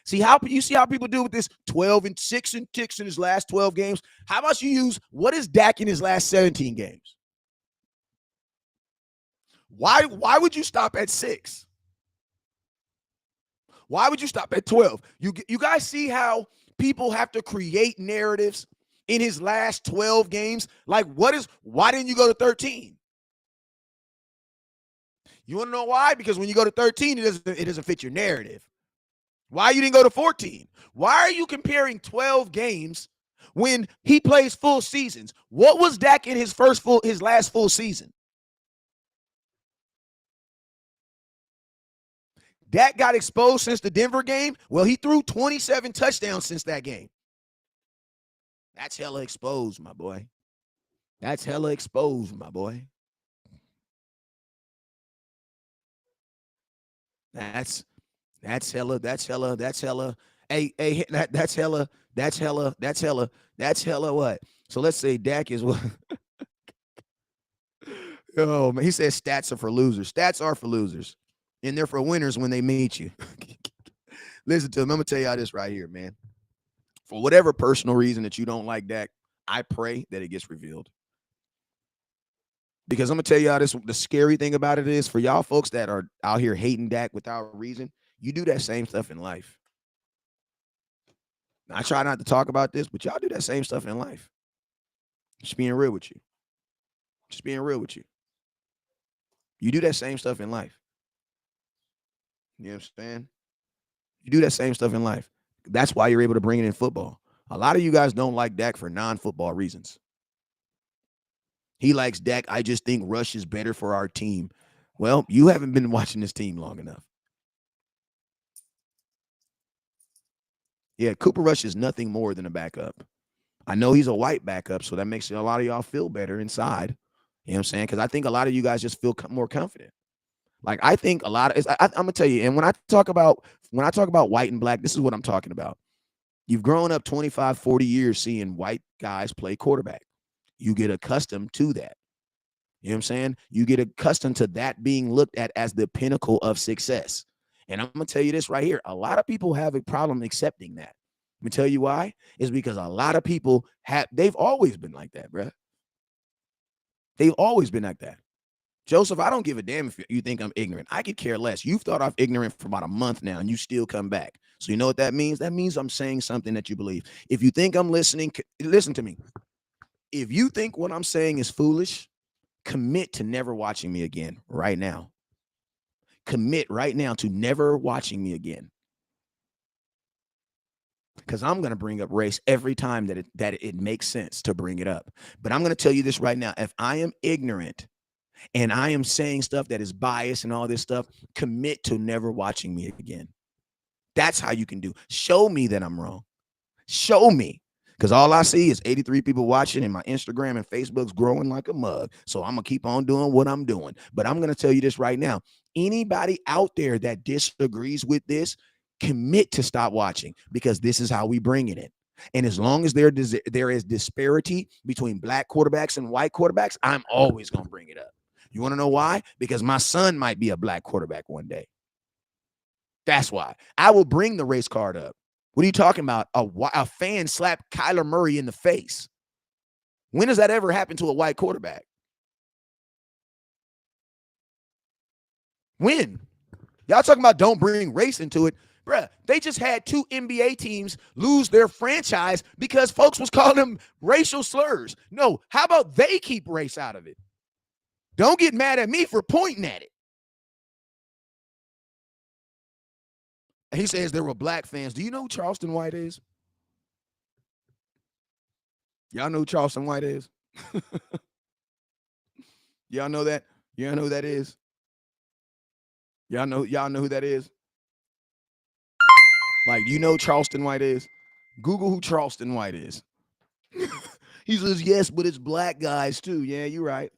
See how people do with this 12-6 in his last 12 games? How about you use what is Dak in his last 17 games? Why would you stop at 6? Why would you stop at 12? You guys see how people have to create narratives in his last 12 games? Like, why didn't you go to 13? You want to know why? Because when you go to 13, it doesn't fit your narrative. Why you didn't go to 14? Why are you comparing 12 games when he plays full seasons? What was Dak in his last full season? Dak got exposed since the Denver game. Well, he threw 27 touchdowns since that game. That's hella exposed, my boy. That's hella exposed, my boy. That's hella. Hey, that's hella what? So let's say Dak is what? Oh man, he says stats are for losers. Stats are for losers. And they're for winners when they meet you. Listen to him. I'm gonna tell y'all this right here, man. For whatever personal reason that you don't like Dak, I pray that it gets revealed. Because I'm gonna tell y'all this, the scary thing about it is for y'all folks that are out here hating Dak without reason, you do that same stuff in life. I try not to talk about this, but y'all do that same stuff in life. Just being real with you. Just being real with you. You do that same stuff in life. You know what I'm saying? You do that same stuff in life. That's why you're able to bring it in football. A lot of you guys don't like Dak for non-football reasons. He likes Dak. I just think Rush is better for our team. Well, you haven't been watching this team long enough. Yeah, Cooper Rush is nothing more than a backup. I know he's a white backup, so that makes a lot of y'all feel better inside. You know what I'm saying? Because I think a lot of you guys just feel more confident. Like I think a lot of I'm gonna tell you, and when I talk about When I talk about white and black, this is what I'm talking about. You've grown up 25, 40 years seeing white guys play quarterback. You get accustomed to that. You know what I'm saying? You get accustomed to that being looked at as the pinnacle of success. And I'm going to tell you this right here. A lot of people have a problem accepting that. Let me tell you why. It's because a lot of people they've always been like that, bro. They've always been like that. Joseph, I don't give a damn if you think I'm ignorant. I could care less. You've thought I'm ignorant for about a month now, and you still come back. So you know what that means? That means I'm saying something that you believe. If you think I'm listening, listen to me. If you think what I'm saying is foolish, commit to never watching me again right now. Commit right now to never watching me again. Because I'm going to bring up race every time that it makes sense to bring it up. But I'm going to tell you this right now. If I am ignorant and I am saying stuff that is biased and all this stuff, commit to never watching me again. That's how you can do. Show me that I'm wrong. Show me. Because all I see is 83 people watching, and my Instagram and Facebook's growing like a mug. So I'm going to keep on doing what I'm doing. But I'm going to tell you this right now. Anybody out there that disagrees with this, commit to stop watching, because this is how we bring it in. And as long as there is disparity between black quarterbacks and white quarterbacks, I'm always going to bring it up. You want to know why? Because my son might be a black quarterback one day. That's why. I will bring the race card up. What are you talking about? A fan slapped Kyler Murray in the face. When does that ever happen to a white quarterback? When? Y'all talking about don't bring race into it. Bruh, they just had 2 NBA teams lose their franchise because folks was calling them racial slurs. No, how about they keep race out of it? Don't get mad at me for pointing at it. He says there were black fans. Do you know who Charleston White is? Y'all know who Charleston White is? Y'all know that? Y'all know who that is? Y'all know who that is? Like, you know who Charleston White is? Google who Charleston White is. He says, yes, but it's black guys too. Yeah, you're right.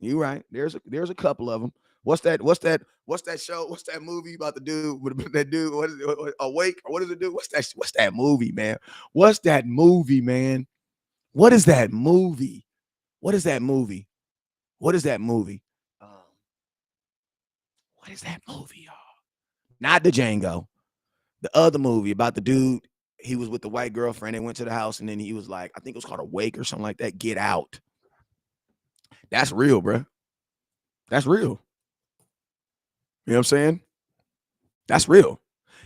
You're right. There's a couple of them. What's that show? What's that movie about the dude with that dude? What is it? Awake? Or what does it do? What's that movie, man? What's that movie, man? What is that movie? What is that movie? What is that movie? What is that movie, y'all? Not the Django. The other movie about the dude. He was with the white girlfriend. They went to the house, and then he was like, I think it was called Awake or something like that. Get Out. That's real, bro. That's real. You know what I'm saying? That's real.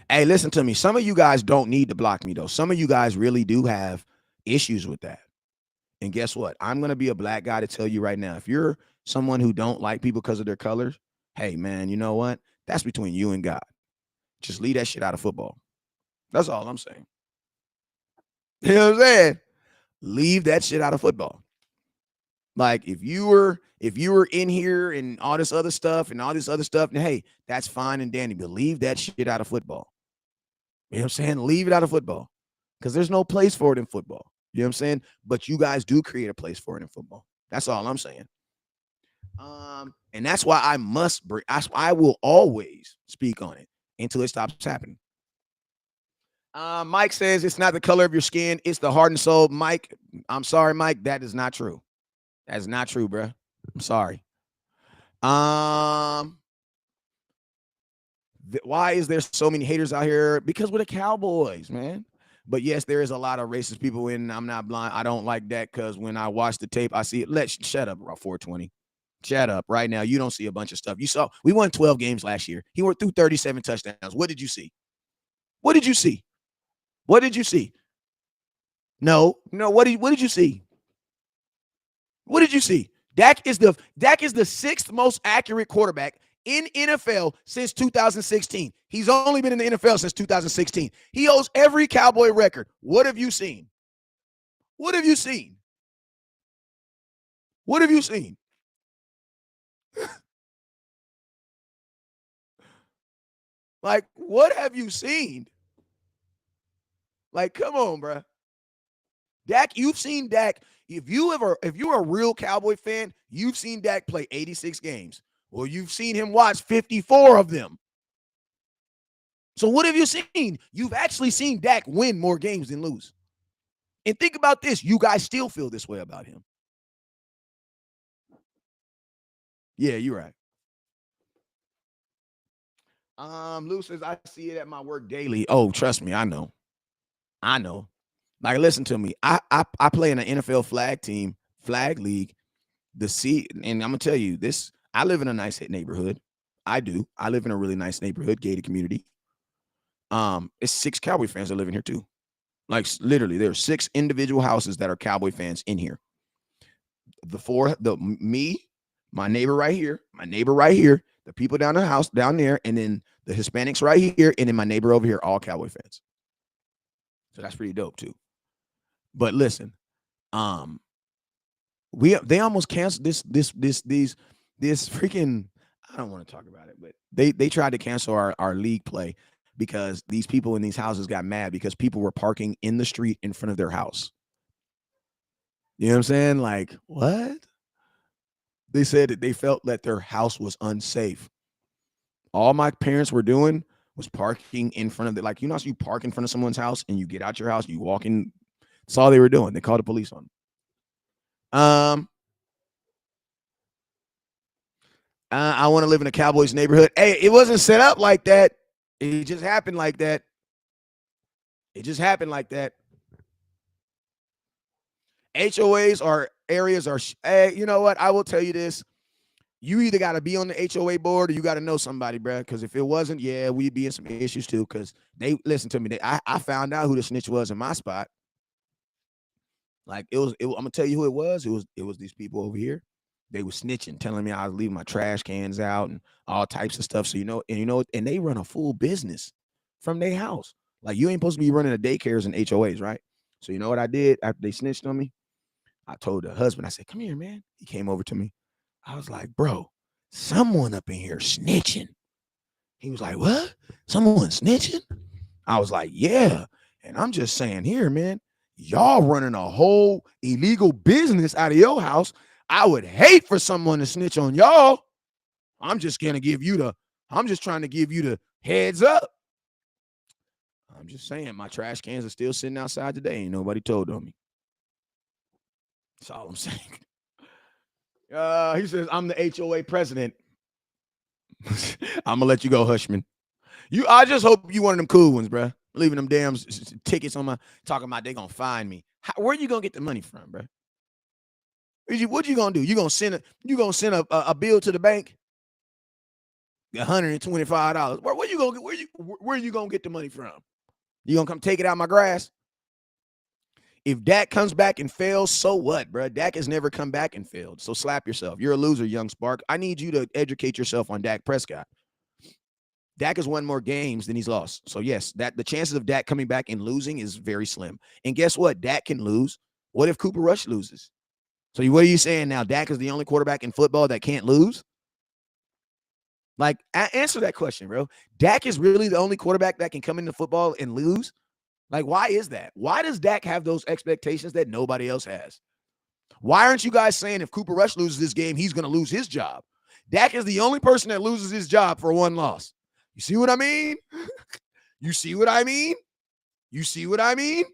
Hey, listen to me. Some of you guys don't need to block me, though. Some of you guys really do have issues with that. And guess what? I'm going to be a black guy to tell you right now. If you're someone who don't like people because of their colors, hey, man, you know what? That's between you and God. Just leave that shit out of football. That's all I'm saying. You know what I'm saying? Leave that shit out of football. Like if you were in here and all this other stuff, hey, that's fine and dandy, but leave that shit out of football. You know what I'm saying? Leave it out of football. Because there's no place for it in football. You know what I'm saying? But you guys do create a place for it in football. That's all I'm saying. And that's why I will always speak on it until it stops happening. Mike says it's not the color of your skin, it's the heart and soul. Mike, I'm sorry, Mike. That is not true. That's not true, bro. I'm sorry. Why is there so many haters out here? Because we're the Cowboys, man. But yes, there is a lot of racist people in. I'm not blind. I don't like that because when I watch the tape, I see it. Shut up, 420. Shut up right now. You don't see a bunch of stuff. You saw we won 12 games last year. He went through 37 touchdowns. What did you see? What did you see? What did you see? No. What did you see? What did you see? Dak is the sixth most accurate quarterback in NFL since 2016. He's only been in the NFL since 2016. He holds every Cowboy record. What have you seen? What have you seen? What have you seen? Like, what have you seen? Like, come on, bro. Dak, you've seen Dak. If you're a real Cowboy fan, you've seen Dak play 86 games. Or you've seen him watch 54 of them. So what have you seen? You've actually seen Dak win more games than lose. And think about this. You guys still feel this way about him. Yeah, you're right. Lou says, I see it at my work daily. Oh, trust me, I know. I know. Like, listen to me. I play in an NFL flag league. And I'm gonna tell you this. I live in a nice neighborhood. I do. I live in a really nice neighborhood, gated community. It's 6 Cowboy fans that live in here too. Like literally, there are 6 individual houses that are Cowboy fans in here. Me, my neighbor right here, the people down the house down there, and then the Hispanics right here, and then my neighbor over here, all Cowboy fans. So that's pretty dope too. But listen, um, they almost canceled these freaking. I don't want to talk about it, but they tried to cancel our league play because these people in these houses got mad because people were parking in the street in front of their house. You know what I'm saying? Like, what? They said that they felt that their house was unsafe. All my parents were doing was parking in front of the, like, you know, so you park in front of someone's house and you get out your house, you walk in. That's all they were doing. They called the police on them. I want to live in a Cowboys neighborhood. Hey, it wasn't set up like that. It just happened like that. It just happened like that. HOAs are areas are, hey, you know what? I will tell you this. You either got to be on the HOA board or you got to know somebody, bro. Because if it wasn't, yeah, we'd be in some issues too. Because listen to me. I found out who the snitch was in my spot. Like I'm gonna tell you who it was. It was these people over here. They were snitching, telling me I was leaving my trash cans out and all types of stuff. So and they run a full business from their house. Like you ain't supposed to be running the daycares and HOAs, right? So you know what I did after they snitched on me? I told the husband, I said, "Come here, man." He came over to me. I was like, "Bro, someone up in here snitching." He was like, "What? Someone snitching?" I was like, "Yeah." And I'm just saying here, man, y'all running a whole illegal business out of your house. I would hate for someone to snitch on y'all. I'm just trying to give you the heads up. I'm just saying my trash cans are still sitting outside today. Ain't nobody told on me. That's all I'm saying. He says, I'm the HOA president. I'm gonna let you go, Hushman. I just hope you one of them cool ones, bro. Leaving them damn tickets on my talking about they gonna find me. Where you gonna get the money from, bro? What you gonna do? You gonna send a bill to the bank? $125. Where you gonna where you gonna get the money from? You gonna come take it out of my grass? If Dak comes back and fails, so what, bro? Dak has never come back and failed. So slap yourself. You're a loser, young Spark. I need you to educate yourself on Dak Prescott. Dak has won more games than he's lost. So yes, the chances of Dak coming back and losing is very slim. And guess what? Dak can lose. What if Cooper Rush loses? So what are you saying now? Dak is the only quarterback in football that can't lose? Like, answer that question, bro. Dak is really the only quarterback that can come into football and lose? Like, why is that? Why does Dak have those expectations that nobody else has? Why aren't you guys saying if Cooper Rush loses this game, he's going to lose his job? Dak is the only person that loses his job for one loss. You see what I mean? You see what I mean? You see what I mean?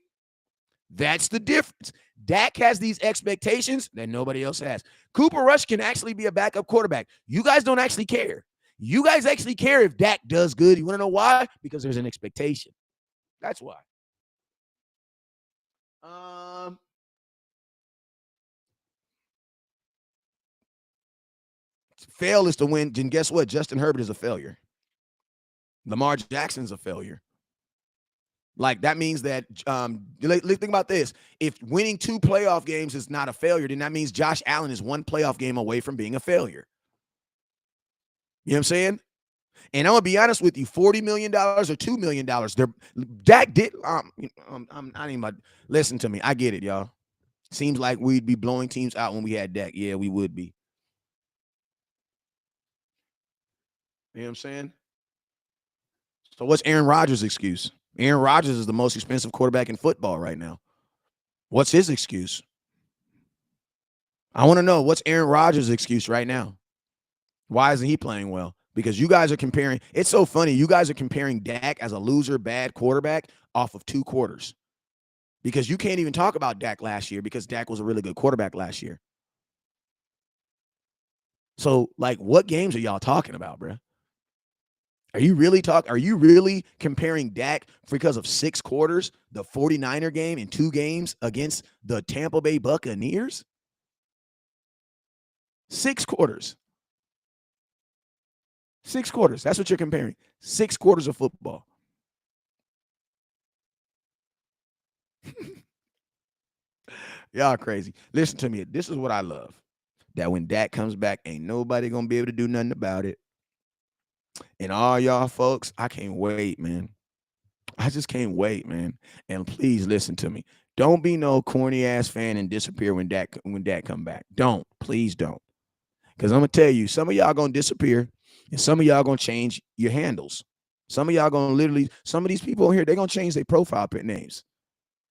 That's the difference. Dak has these expectations that nobody else has. Cooper Rush can actually be a backup quarterback. You guys don't actually care. You guys actually care if Dak does good. You want to know why? Because there's an expectation. That's why. Fail is to win. And guess what? Justin Herbert is a failure. Lamar Jackson's a failure. Like, that means that, think about this. If winning 2 playoff games is not a failure, then that means Josh Allen is 1 playoff game away from being a failure. You know what I'm saying? And I'm going to be honest with you, $40 million or $2 million, Dak did, I'm not even about, listen to me. I get it, y'all. Seems like we'd be blowing teams out when we had Dak. Yeah, we would be. You know what I'm saying? So what's Aaron Rodgers' excuse? Aaron Rodgers is the most expensive quarterback in football right now. What's his excuse? I want to know, what's Aaron Rodgers' excuse right now? Why isn't he playing well? because you guys are comparing. It's so funny. You guys are comparing Dak as a loser, bad quarterback off of 2 quarters, because you can't even talk about Dak last year because Dak was a really good quarterback last year. So, like, what games are y'all talking about, bro? Are you really comparing Dak because of 6 quarters, the 49er game in 2 games against the Tampa Bay Buccaneers? 6 quarters. 6 quarters. That's what you're comparing. 6 quarters of football. Y'all crazy. Listen to me. This is what I love. That when Dak comes back, ain't nobody gonna be able to do nothing about it. And all y'all folks, I can't wait, man. I just can't wait, man. And please listen to me. Don't be no corny ass fan and disappear when Dak come back. Don't. Please don't. Because I'm gonna tell you, some of y'all gonna disappear, and some of y'all gonna change your handles. Some of y'all gonna literally, some of these people here, they're gonna change their profile names.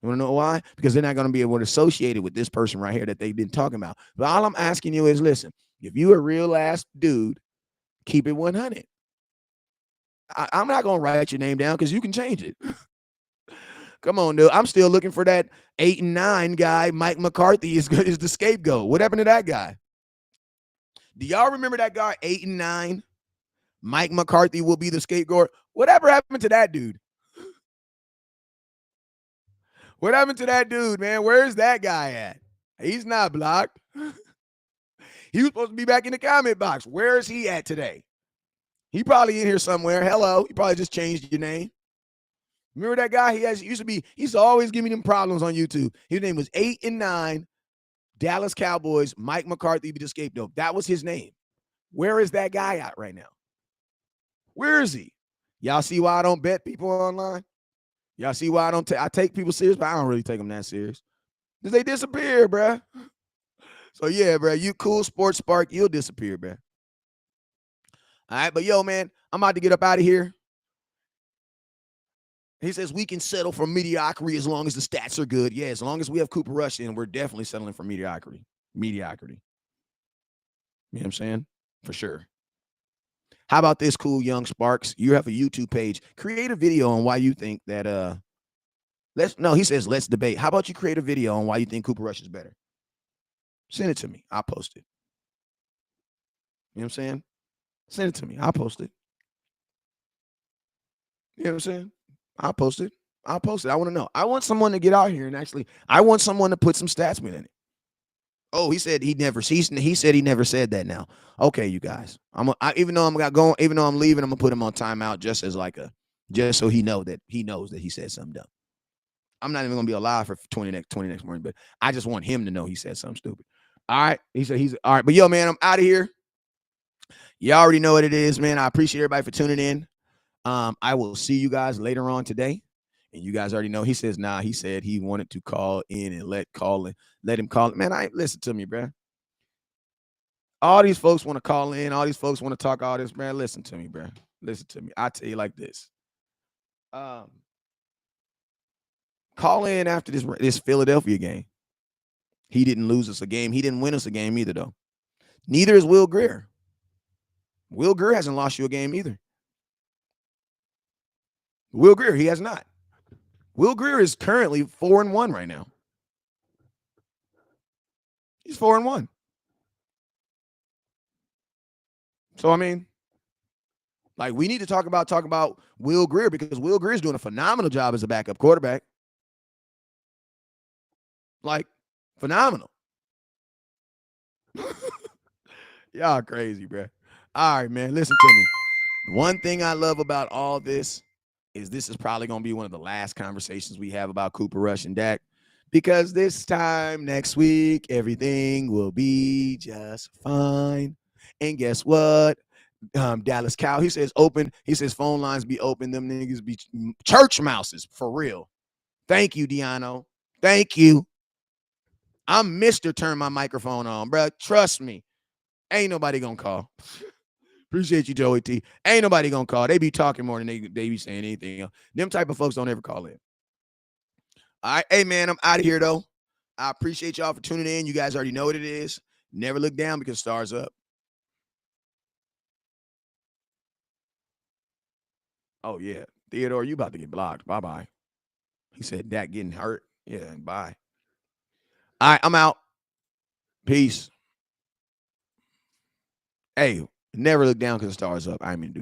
You wanna know why? Because they're not gonna be able to associate it with this person right here that they've been talking about. But all I'm asking you is, listen, if you a real ass dude, keep it 100. I'm not gonna write your name down because you can change it. Come on, dude. I'm still looking for that 8 and 9 guy. Mike McCarthy is the scapegoat. What happened to that guy? Do y'all remember that guy 8 and 9? Mike McCarthy will be the scapegoat. Whatever happened to that dude? What happened to that dude, man? Where's that guy at? He's not blocked. He was supposed to be back in the comment box. Where is he at today? He probably in here somewhere. Hello. He probably just changed your name. Remember that guy? He used to always give me them problems on YouTube. His name was 8 and 9, Dallas Cowboys, Mike McCarthy be the scapegoat. That was his name. Where is that guy at right now? Where is he? Y'all see why I don't bet people online? Y'all see why I take people serious, but I don't really take them that serious. Because they disappear, bruh. So yeah, bruh, you cool sports spark, you'll disappear, bruh. All right, but yo, man, I'm about to get up out of here. He says we can settle for mediocrity as long as the stats are good. Yeah, as long as we have Cooper Rush in, we're definitely settling for mediocrity. Mediocrity. You know what I'm saying? For sure. How about this, cool young Sparks? You have a YouTube page. Create a video on why you think that he says let's debate. How about you create a video on why you think Cooper Rush is better? Send it to me. I'll post it. You know what I'm saying? Send it to me. I'll post it. You know what I'm saying? I'll post it. I want to know. I want someone to get out here and I want someone to put some stats in it. Oh, he said he said he never said that now. Okay, you guys. Even though I'm leaving, I'm gonna put him on timeout just so he knows that he said something dumb. I'm not even gonna be alive for 20 next morning, but I just want him to know he said something stupid. All right. He said he's all right. But yo, man, I'm out of here. You already know what it is, man. I appreciate everybody for tuning in. I will see you guys later on today. And you guys already know. He says, he said he wanted to call in and let him call it. Man, listen to me, bro. All these folks want to call in. All these folks want to talk all this, man. Listen to me, bro. Listen to me. I tell you like this. Call in after this Philadelphia game. He didn't lose us a game. He didn't win us a game either, though. Neither is Will Grier. Will Grier hasn't lost you a game either. Will Grier, he has not. Will Grier is currently 4-1 right now. He's 4-1. So, I mean, like, we need to talk about Will Grier because Will Grier is doing a phenomenal job as a backup quarterback. Like, phenomenal. Y'all crazy, bro. All right, man. Listen to me. One thing I love about all this is probably going to be one of the last conversations we have about Cooper Rush and Dak, because this time next week, everything will be just fine. And guess what? Dallas Cow, he says phone lines be open. Them niggas be church mouses for real. Thank you, Deano. Thank you. I'm Mr. Turn my microphone on, bro. Trust me. Ain't nobody gonna call. Appreciate you, Joey T. Ain't nobody gonna call. They be talking more than they be saying anything else. Them type of folks don't ever call in. All right. Hey, man, I'm out of here, though. I appreciate y'all for tuning in. You guys already know what it is. Never look down because stars up. Oh, yeah. Theodore, you about to get blocked. Bye-bye. He said, Dak getting hurt. Yeah, bye. All right, I'm out. Peace. Hey, never look down because the stars up. I didn't mean to do that.